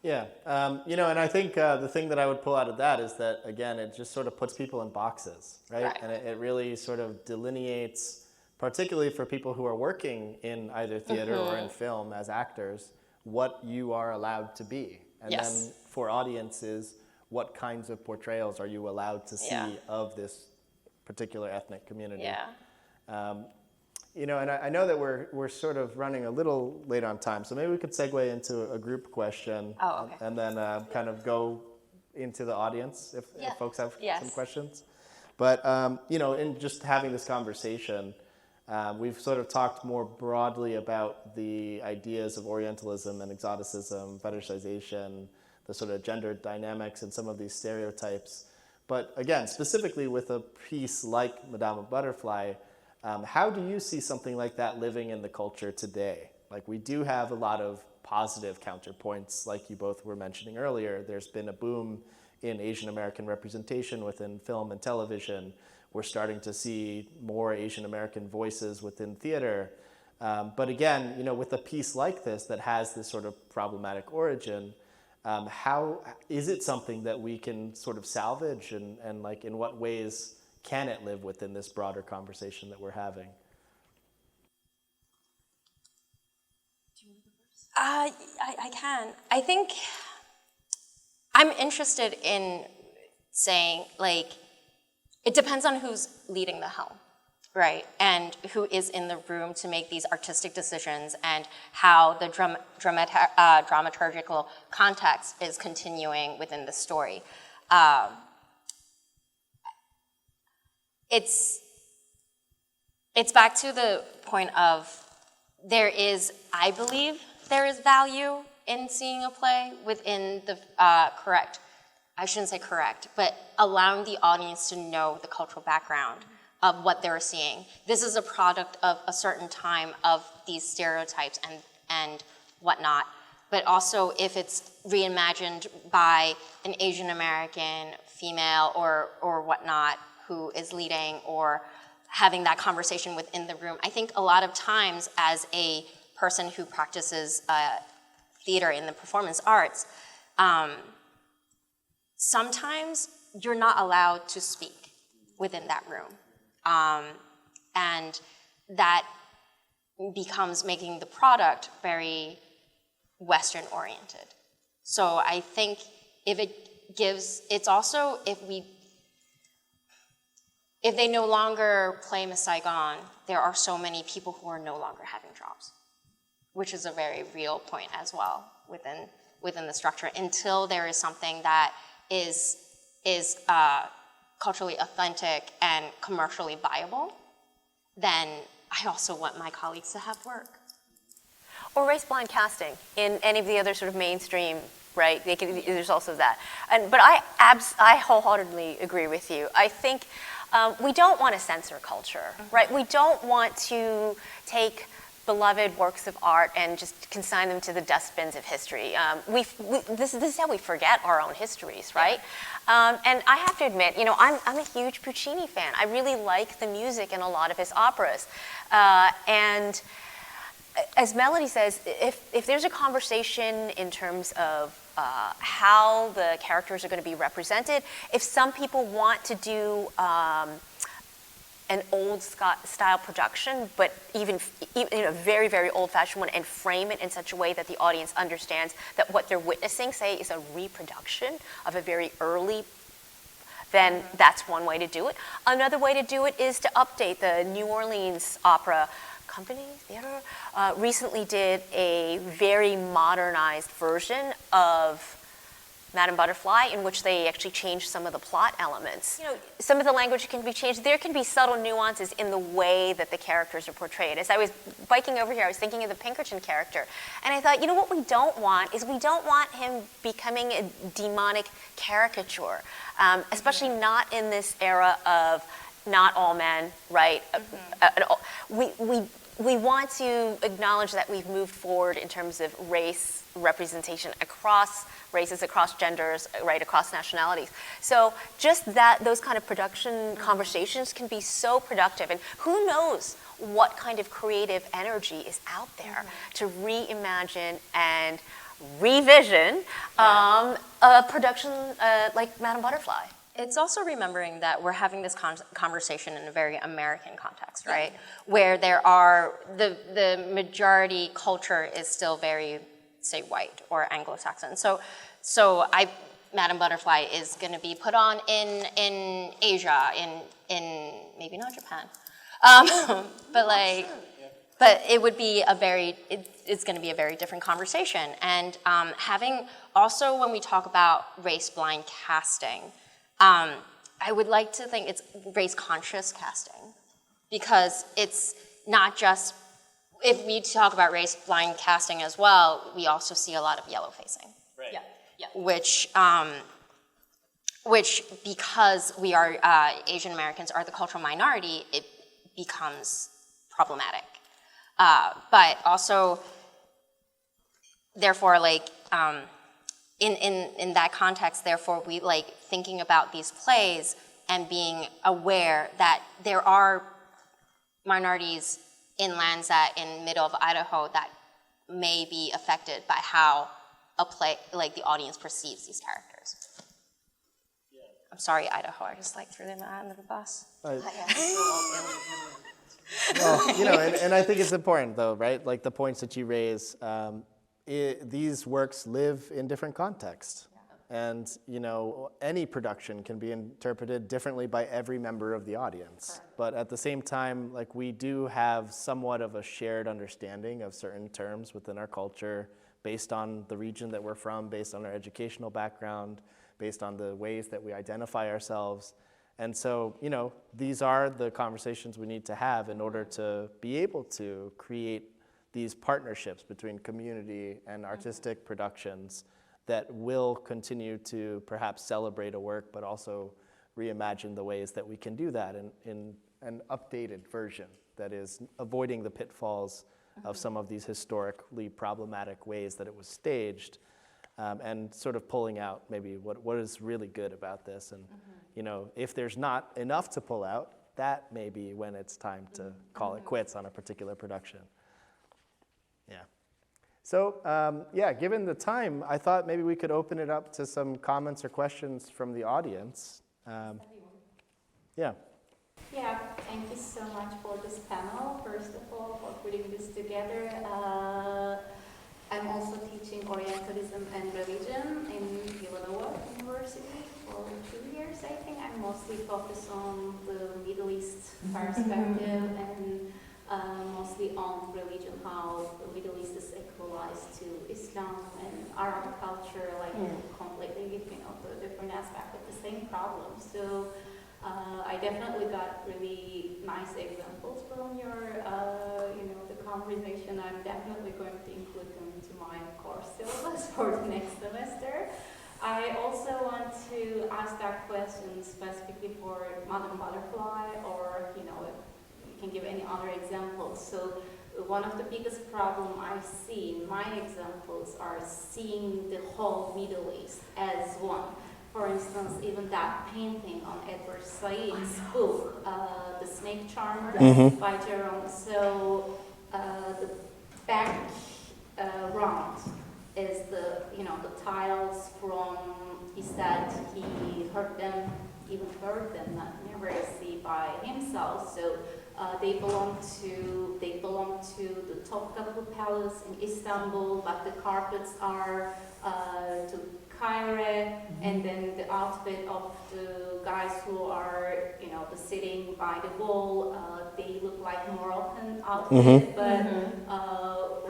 Yeah, and I think the thing that I would pull out of that is that, again, it just sort of puts people in boxes, right? Right. And it really sort of delineates, particularly for people who are working in either theater or in film as actors, what you are allowed to be. And Yes. then for audiences, what kinds of portrayals are you allowed to see Yeah. of this particular ethnic community? Yeah. And I know that we're sort of running a little late on time, so maybe we could segue into a group question, Oh, okay. and then kind of go into the audience if folks have Yes. some questions. But in just having this conversation, we've sort of talked more broadly about the ideas of Orientalism and Exoticism, fetishization, the sort of gender dynamics and some of these stereotypes. But again, specifically with a piece like Madame Butterfly, how do you see something like that living in the culture today? Like, we do have a lot of positive counterpoints, like you both were mentioning earlier. There's been a boom in Asian American representation within film and television. We're starting to see more Asian American voices within theater. But again, with a piece like this that has this sort of problematic origin, how is it something that we can sort of salvage, and like in what ways can it live within this broader conversation that we're having? I can. I think I'm interested in saying, like, it depends on who's leading the helm, right? And who is in the room to make these artistic decisions, and how the dramaturgical context is continuing within the story. It's back to the point of I believe there is value in seeing a play within the I shouldn't say correct, but allowing the audience to know the cultural background of what they're seeing. This is a product of a certain time of these stereotypes and whatnot, but also if it's reimagined by an Asian American female or whatnot who is leading or having that conversation within the room. I think a lot of times as a person who practices theater in the performance arts, sometimes you're not allowed to speak within that room. And that becomes making the product very Western oriented. So I think it's also if they no longer play Miss Saigon, there are so many people who are no longer having jobs, which is a very real point as well within the structure. Until there is something that is culturally authentic and commercially viable, then I also want my colleagues to have work. Or race-blind casting in any of the other sort of mainstream, right? There's also that. But I wholeheartedly agree with you. I think we don't want to censor culture, right? We don't want to take beloved works of art and just consign them to the dustbins of history. This is how we forget our own histories, right? And I have to admit, I'm a huge Puccini fan. I really like the music in a lot of his operas. And as Melody says, if there's a conversation in terms of how the characters are going to be represented, if some people want to do an old style production, but even a very, very old-fashioned one, and frame it in such a way that the audience understands that what they're witnessing, say, is a reproduction of a very early, then that's one way to do it. Another way to do it is to update. The New Orleans Opera Company Theater recently did a very modernized version of Madame Butterfly, in which they actually changed some of the plot elements. Some of the language can be changed. There can be subtle nuances in the way that the characters are portrayed. As I was biking over here, I was thinking of the Pinkerton character, and I thought, what we don't want is we don't want him becoming a demonic caricature, especially not in this era of not all men, right? We want to acknowledge that we've moved forward in terms of race representation across races, across genders, right, across nationalities. So just those kind of production conversations can be so productive. And who knows what kind of creative energy is out there to reimagine and revision a production like Madame Butterfly. It's also remembering that we're having this conversation in a very American context, right? Where there are, the majority culture is still very, say, white or Anglo-Saxon. So Madame Butterfly is going to be put on in Asia, in maybe not Japan, but it would be it's going to be a very different conversation. And having also, when we talk about race-blind casting, I would like to think it's race-conscious casting, because it's not just, if we talk about race-blind casting as well, we also see a lot of yellow facing. Right. Yeah. Which because we are Asian Americans are the cultural minority, it becomes problematic. But also, therefore, in that context, therefore, we thinking about these plays and being aware that there are minorities in lands in middle of Idaho that may be affected by how a play, the audience perceives these characters. Yeah. I'm sorry, Idaho, I just threw them under the bus. Well, and I think it's important though, right? The points that you raise, these works live in different contexts. And, any production can be interpreted differently by every member of the audience. Correct. But at the same time, we do have somewhat of a shared understanding of certain terms within our culture based on the region that we're from, based on our educational background, based on the ways that we identify ourselves. And so, these are the conversations we need to have in order to be able to create these partnerships between community and artistic productions that will continue to perhaps celebrate a work, but also reimagine the ways that we can do that in an updated version that is avoiding the pitfalls of some of these historically problematic ways that it was staged, and sort of pulling out maybe what is really good about this. And if there's not enough to pull out, that may be when it's time to call it quits on a particular production. Yeah. So, given the time, I thought maybe we could open it up to some comments or questions from the audience. Yeah. Yeah, thank you so much for this panel, first of all, for putting this together. I'm also teaching Orientalism and Religion in Villanova University for 2 years, I think. I'm mostly focused on the Middle East perspective and mostly on religion, how the Middle East is equalized to Islam and Arab culture, completely, the different aspect of the same problem. So I definitely got really nice examples from your, the conversation. I'm definitely going to include them into my course syllabus for the next semester. I also want to ask that question specifically for Madame Butterfly, or, if you can give any other examples. So, one of the biggest problem I see in my examples are seeing the whole Middle East as one. For instance, even that painting on Edward Said's book, The Snake Charmer by Jerome. So the background is the tiles from, he said he heard them, not never see by himself. So they belong to the Topkapı Palace in Istanbul, but the carpets are to Cairo, and then the outfit of the guys who are sitting by the wall, they look like Moroccan outfit, but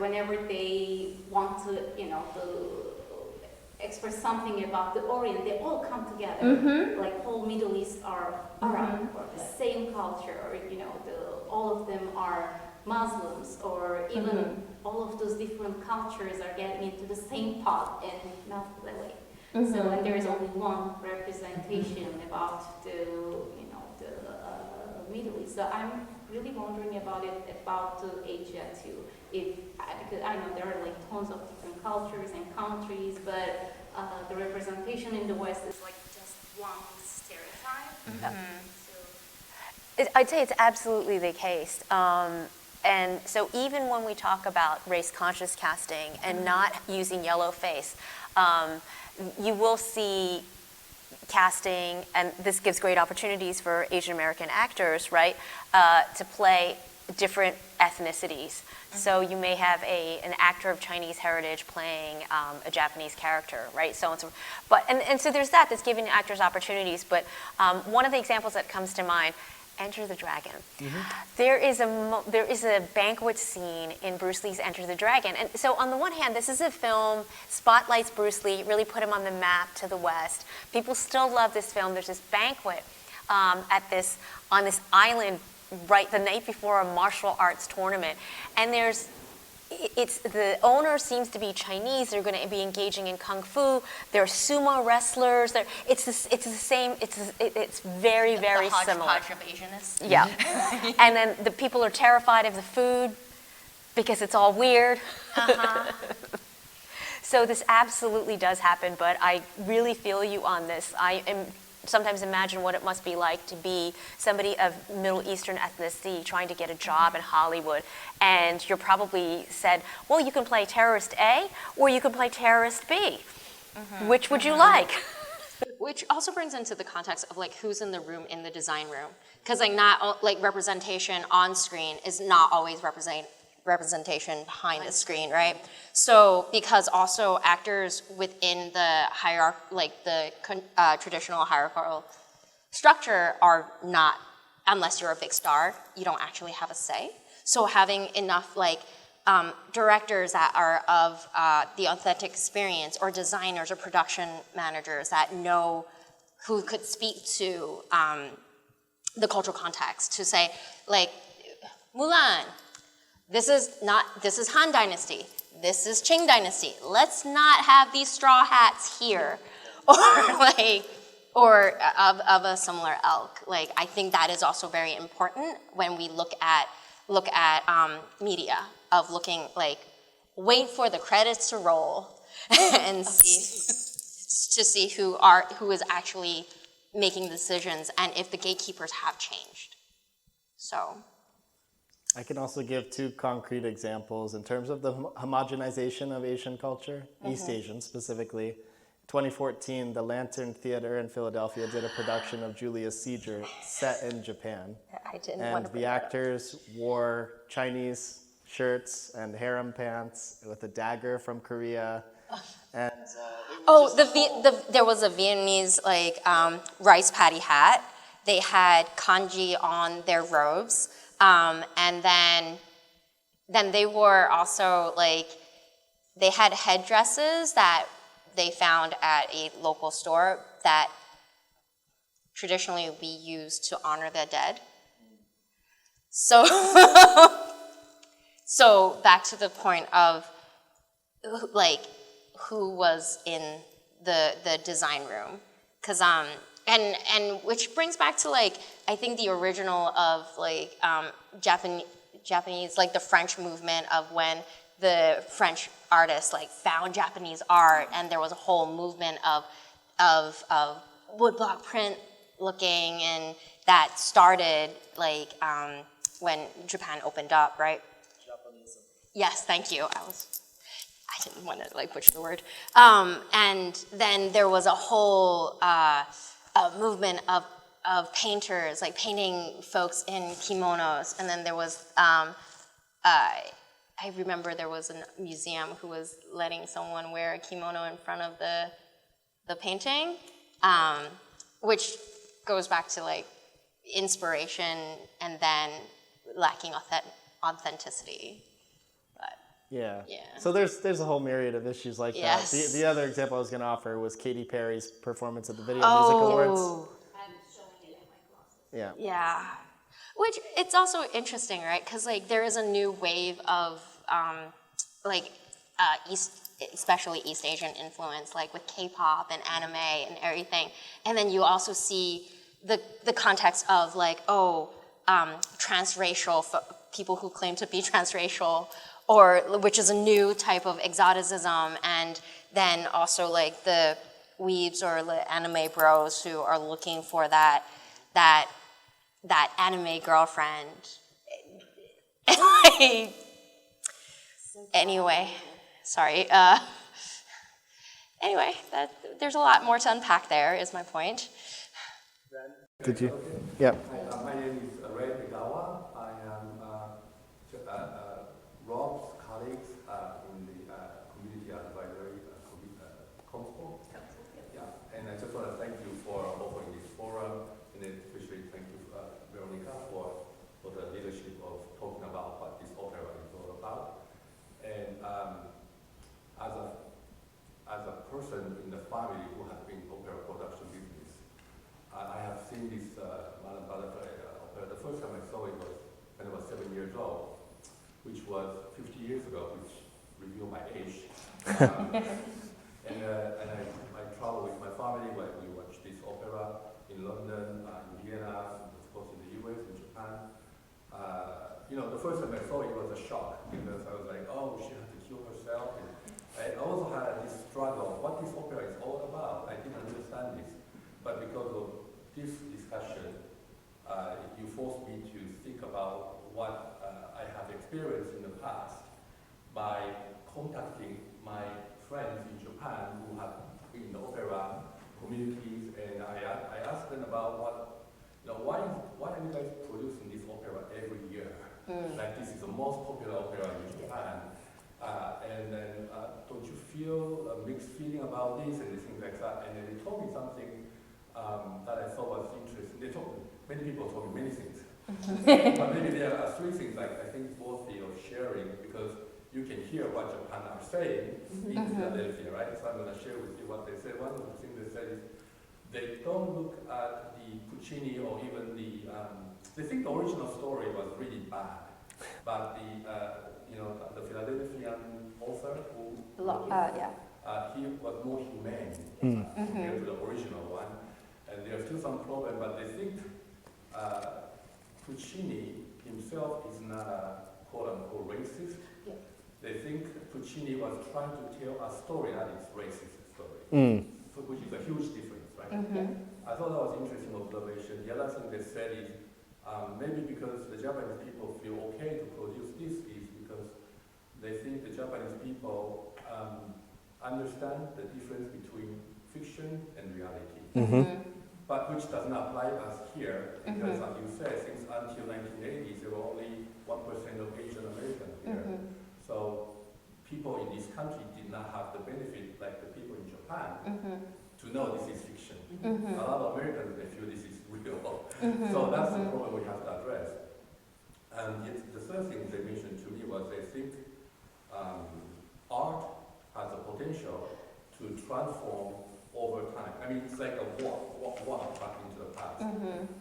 whenever they want to express something about the Orient, they all come together. Like whole Middle East are Arab or the same culture, or all of them are Muslims, or even all of those different cultures are getting into the same pot and melt away. So when there is only one representation about the Middle East, so I'm really wondering about Asia too. Because I know there are like tons of different cultures and countries, but the representation in the West is like just one stereotype. I'd say it's absolutely the case. And so even when we talk about race-conscious casting and not using yellow face, you will see casting, and this gives great opportunities for Asian American actors, right, to play different ethnicities. So you may have an actor of Chinese heritage playing a Japanese character, right? So and so. But and so there's that's giving actors opportunities. But one of the examples that comes to mind, Enter the Dragon. There is a banquet scene in Bruce Lee's Enter the Dragon. And so on the one hand, this is a film, spotlights Bruce Lee, really put him on the map to the West. People still love this film. There's this banquet on this island right the night before a martial arts tournament. And the owner seems to be Chinese. They're going to be engaging in kung fu. They're sumo wrestlers. It's very, very the similar. hodgepodge of Asianness. Yeah. And then the people are terrified of the food because it's all weird. So this absolutely does happen, but I really feel you on this. I sometimes imagine what it must be like to be somebody of Middle Eastern ethnicity trying to get a job in Hollywood, and you're probably said, well, you can play terrorist A or you can play terrorist B. Which would you like? Which also brings into the context of like who's in the room in the design room, because like not like representation on screen is not always representation behind the screen, right? So because also actors within the traditional hierarchical structure are not, unless you're a big star, you don't actually have a say. So having enough like directors that are of the authentic experience, or designers or production managers that know, who could speak to the cultural context to say, like, Mulan, this is Han Dynasty, this is Qing Dynasty. Let's not have these straw hats here, or of a similar ilk. Like, I think that is also very important when we look at media, of looking like, wait for the credits to roll and see who is actually making decisions and if the gatekeepers have changed. So. I can also give two concrete examples in terms of the homogenization of Asian culture, East Asian specifically. 2014, the Lantern Theater in Philadelphia did a production of Julius Caesar set in Japan. And the actors wore Chinese shirts and harem pants with a dagger from Korea. And there was a Vietnamese rice paddy hat. They had kanji on their robes. And then they wore also they had headdresses that they found at a local store that traditionally would be used to honor the dead. So, so back to the point of who was in the design room, because and which brings back to I think the original of Japanese, like the French movement of when the French artists like found Japanese art, and there was a whole movement of woodblock print looking, and that started like when Japan opened up, right? Japanism. Yes, thank you. I didn't want to like butcher the word. And then there was a whole movement of painters, like painting folks in kimonos. And then there was, I remember there was a museum who was letting someone wear a kimono in front of the painting, which goes back to like inspiration and then lacking authenticity. Yeah. Yeah. So there's a whole myriad of issues like Yes. that. The other example I was going to offer was Katy Perry's performance at the Video Music Awards. I'm showing it in my classes. Yeah. Yeah, which it's also interesting, right? Because like there is a new wave of especially East Asian influence, like with K-pop and anime and everything. And then you also see the context of like, transracial people who claim to be transracial, or which is a new type of exoticism, and then also like the weebs or the anime bros who are looking for that anime girlfriend. Anyway, sorry. Anyway, there's a lot more to unpack there, is my point. Did you? Yeah. Hi, my name is Ray Begawa. I am Rob's colleague in the Community Advisory Council. Yeah, and I just want to thank you for offering this forum, and especially thank you, Veronica, for the leadership of talking about what this opera is all about. And as a person in the family who has been in opera production business, I have seen this Madame Butterfly opera. The first time I saw it was when I was 7 years old, which was 50 years ago, which revealed my age. And I traveled with my family when we watched this opera in London, in Vienna, of course in the US, in Japan. The first time I saw it was a shock, because I was like, oh, she had to kill herself. And I also had this struggle, what this opera is all about. I didn't understand this. But because of this discussion, you forced me to think about what I have experienced in the past by contacting my friends in Japan who have been in the opera communities, and I asked them about why are you guys producing this opera every year? Like, this is the most popular opera in Japan. And then don't you feel a mixed feeling about this and things like that? And then they told me something that I thought was interesting. Many people told me many things. But maybe there are three things I think it's worthy of sharing, because you can hear what Japan are saying in Philadelphia, right? So I'm going to share with you what they said. One of the things they said is they don't look at the Puccini or even they think the original story was really bad, but the Philadelphian author who he was more humane compared to the original one, and there's still some problem, but they think Puccini himself is not a quote-unquote racist. Yeah. They think Puccini was trying to tell a story that is racist story, so, which is a huge difference, right? I thought that was an interesting observation. The other thing they said is maybe because the Japanese people feel okay to produce this is because they think the Japanese people understand the difference between fiction and reality. But which does not apply to us here, because as you said, since until 1980s, there were only 1% of Asian Americans here. So people in this country did not have the benefit, like the people in Japan, to know this is fiction. A lot of Americans, they feel this is real. So that's the problem we have to address. And yet the third thing they mentioned to me was they think art has the potential to transform over time. I mean, it's like a walk back into the past.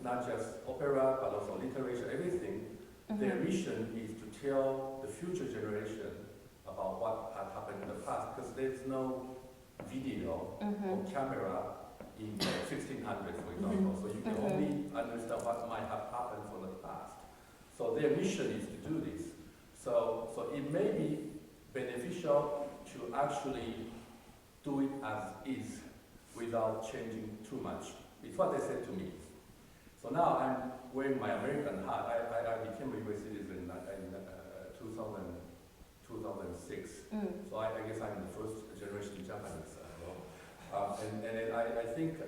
Not just opera, but also literature, everything. Their mission is to tell the future generation about what had happened in the past, because there's no video or camera in the 1600s, for example. So you can only understand what might have happened from the past. So their mission is to do this. So it may be beneficial to actually do it as is without changing too much. It's what they said to me. So now I'm wearing my American hat. I became a US citizen in 2006. So I guess I'm the first generation Japanese. And I think,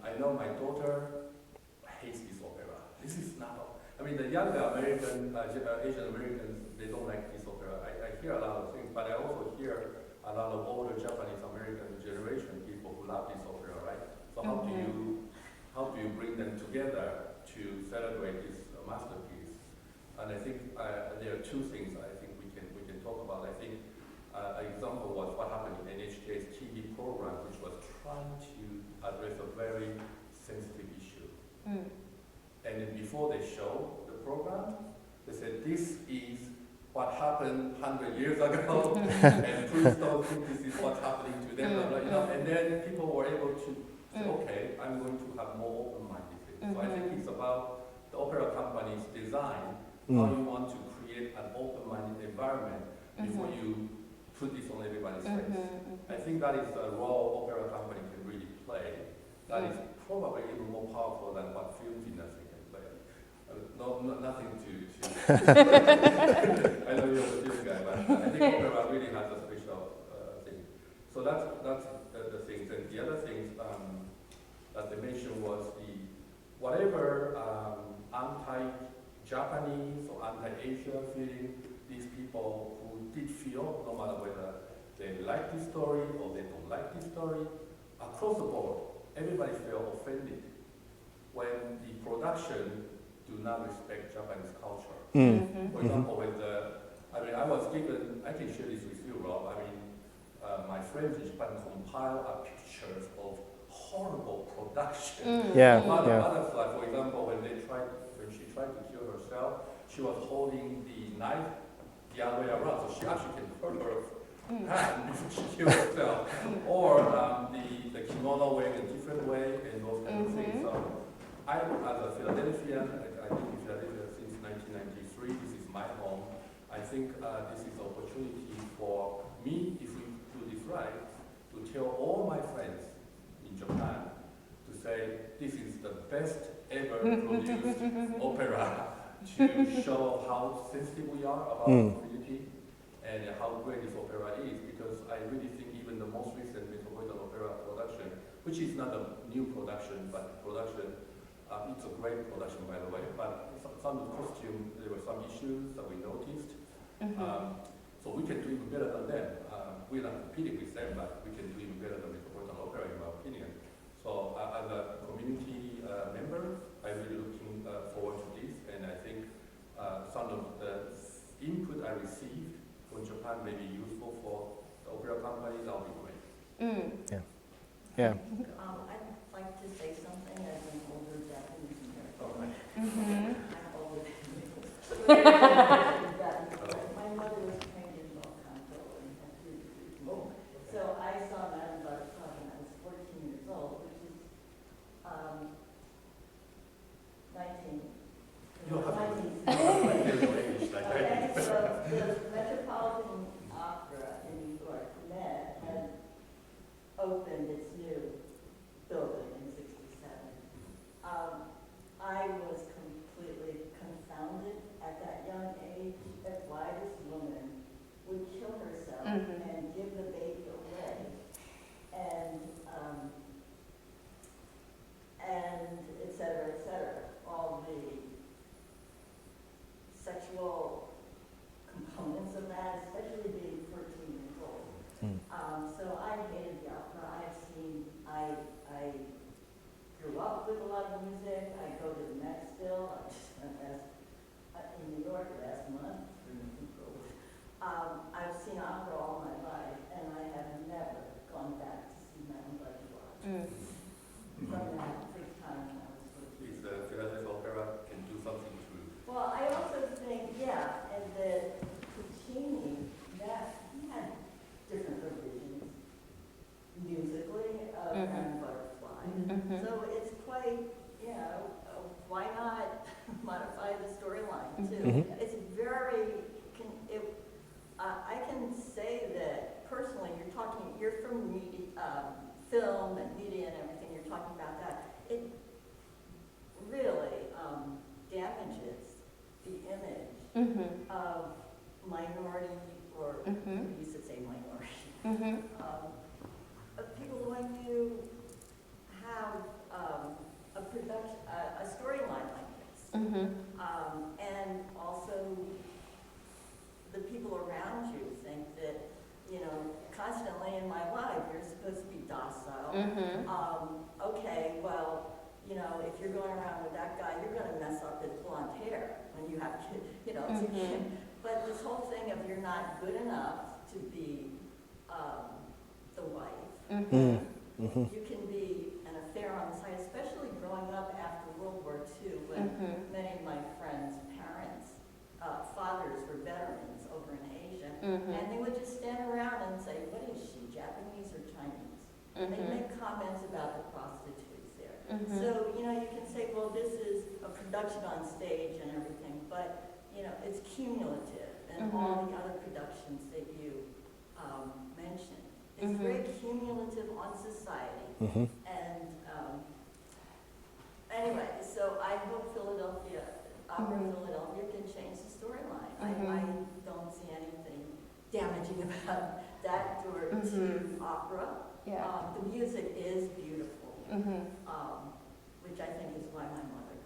I know my daughter hates this opera. This is not, I mean, the younger American, Asian Americans, they don't like this opera. I hear a lot of things, but I also hear a lot of older Japanese American generation people who love this opera, right? So how do you bring them together to celebrate this masterpiece? And I think there are two things I think we can talk about. I think an example was what happened in NHK's TV program, which was trying to address a very sensitive issue. And then before they show the program, they said, this is what happened 100 years ago, and please don't think this is what's happening to them. You know, and then people were able to say, okay, I'm going to have more open-minded things. So I think it's about the opera company's design, how you want to create an open-minded environment before you put this on everybody's face. I think that is a role opera company can really play. That is probably even more powerful than what film industry can play. Nothing to I know you're a film guy, but I think opera really has a special thing. So that's the things. And the other things that they mentioned was whatever anti-Japanese or anti-Asia feeling these people who did feel, no matter whether they like this story or they don't like this story, across the board, everybody felt offended when the production do not respect Japanese culture. For example, I can share this with you, Rob. I mean, my friends in Japan compile pictures of horrible production. Butterfly, for example, when she tried to kill herself, she was holding the knife the other way around, so she actually can hurt her hand before she kills herself. Or the kimono wearing a different way and those kind of things. So I, as a Philadelphian, I've been in Philadelphia since 1993. This is my home. I think this is an opportunity for me, if we do this right, to tell all my friends in Japan to say this is the best ever produced opera to show how sensitive we are about community and how great this opera is, because I really think even the most recent Metropolitan Opera production, which is not a new production, but production, it's a great production, by the way, but some of the costume, there were some issues that we noticed. So we can do even better than them. We're not competing with them, but we can do even better than Metropolitan Opera, in my opinion. So as a community member, I'm really looking forward to this, and I think some of the input I received from Japan may be useful for the opera company. That'll be great. Yeah. I'd like to say something as an older Japanese American. I'm older than my mother was trained in bel canto and had 3 degrees. So I saw Madame Butterfly when I was 14 years old, which is 19. Okay, so the Metropolitan Opera in New York, Met, had opened its new building in '67. I was completely confounded at that young age at why this woman would kill herself and give the baby away, and et cetera, all the sexual components of that, especially being 14 years old. So I hated the opera. I grew up with a lot of music. I go to the Met still. In New York last month. I've seen opera all my life, and I have never gone back to see Madame Butterfly. From that first time when I was 14. Is the Philadelphia Opera can do something to... Well, I also think, and that Puccini, that he had different revisions musically of Madame Butterfly. So it's quite, why not modify the storyline too? minority, or we used to say minority. People, when you have a production, a storyline like this, and also the people around you think that, you know, constantly in my life, you're supposed to be docile. Okay, well, you know, if you're going around with that guy, you're going to mess up his blonde hair when you have kids, you know. But this whole thing of you're not good enough to be the wife, you can be an affair on the side, especially growing up after World War II, when many of my friends' parents, fathers were veterans over in Asia, and they would just stand around and say, what is she, Japanese or Chinese? They'd make comments about the prostitutes there. So, you know, you can say, well, this is a production on stage and everything, but, you know, it's cumulative, and all the other productions that you mentioned. It's very cumulative on society. And anyway, so I hope Opera Philadelphia can change the storyline. I don't see anything damaging about that or to opera. The music is beautiful, which I think is why my mother.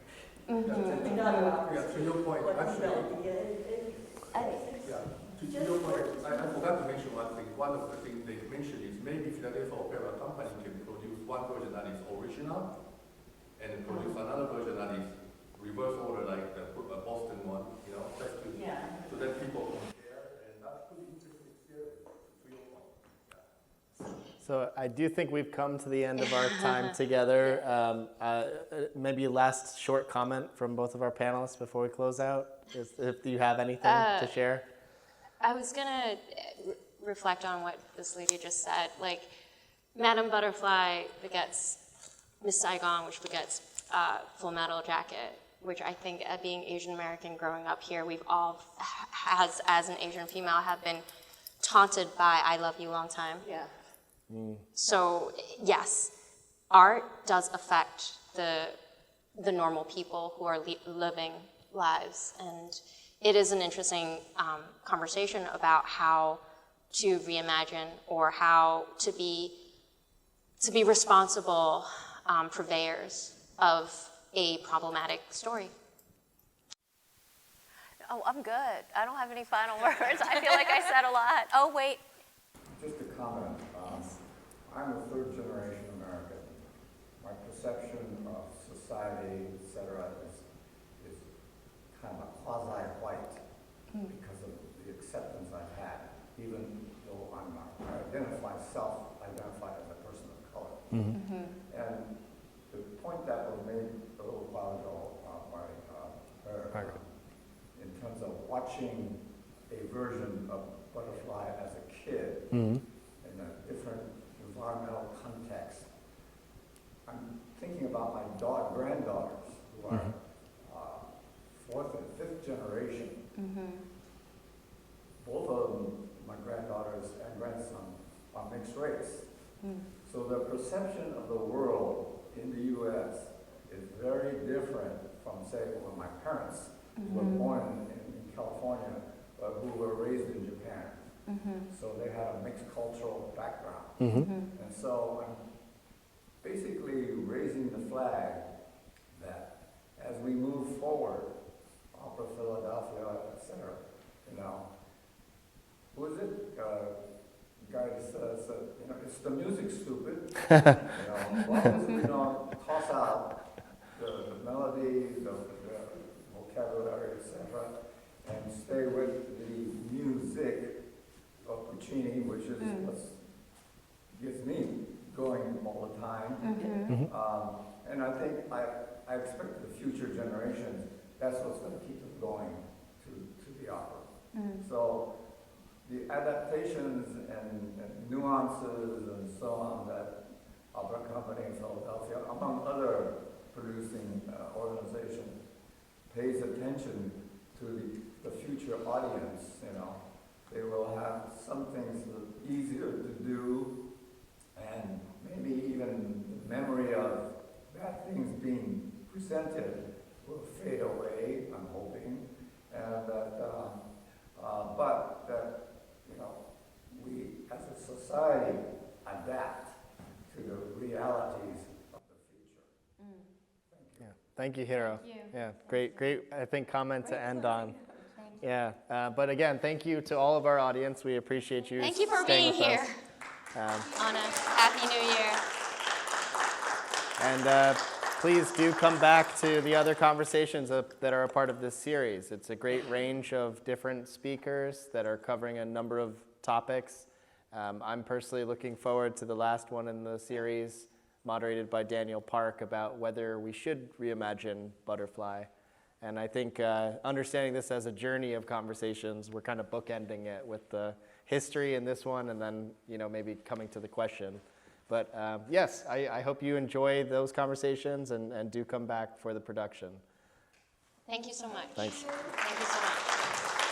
To your point, actually, to your point, I forgot to mention one thing. One of the things they mentioned is maybe Philadelphia Opera Company can produce one version that is original and produce another version that is reverse order, like the Boston one, you know, just to, so that people compare, and that could be interesting experience, to your point. So I do think we've come to the end of our time together. Maybe last short comment from both of our panelists before we close out, if you have anything to share. I was going to reflect on what this lady just said. Like, Madame Butterfly begets Miss Saigon, which begets Full Metal Jacket, which I think, being Asian American growing up here, we've all, as an Asian female, have been taunted by I love you long time. So, yes, art does affect the normal people who are living lives, and it is an interesting conversation about how to reimagine or how to be responsible purveyors of a problematic story. Oh, I'm good. I don't have any final words. I feel like I said a lot. Oh, wait. Just a comment. I'm a third generation American. My perception of society, et cetera, is kind of a quasi-white because of the acceptance I've had, even though I identify as a person of color. And the point that was made a little while ago by her, in terms of watching a version of Butterfly as a kid in a different environmental context, I'm thinking about my granddaughters who are fourth and fifth generation. Both of them, my granddaughters and grandson, are mixed race. So the perception of the world in the U.S. is very different from, say, when my parents were born in California, but who were raised in Japan. So they had a mixed cultural background. And so I'm basically raising the flag that as we move forward, Opera Philadelphia, etc., you know, who is it? Guy says, you know, it's the music, stupid. You know, as long as we don't toss out the melody, the vocabulary, etc., and stay with the music of Puccini, which is what gets me going all the time. And I think I expect the future generations, that's what's going to keep us going to the opera. So the adaptations and nuances and so on that Opera Company in Philadelphia, among other producing organizations, pays attention to the future audience, you know. They will have some things easier to do, and maybe even the memory of bad things being presented will fade away, I'm hoping, and that but that, we as a society adapt to the realities of the future. Yeah. Thank you, Hiro. Thank you. Yeah, great, I think, comment to end on. Yeah, but again, thank you to all of our audience. We appreciate you Thank you for staying being with here us. on a Happy New Year. And please do come back to the other conversations that are a part of this series. It's a great range of different speakers that are covering a number of topics. I'm personally looking forward to the last one in the series, moderated by Daniel Park, about whether we should reimagine butterfly. And I think understanding this as a journey of conversations, we're kind of bookending it with the history in this one, and then maybe coming to the question. But yes, I hope you enjoy those conversations and do come back for the production. Thank you so much. Thanks. Thank you so much.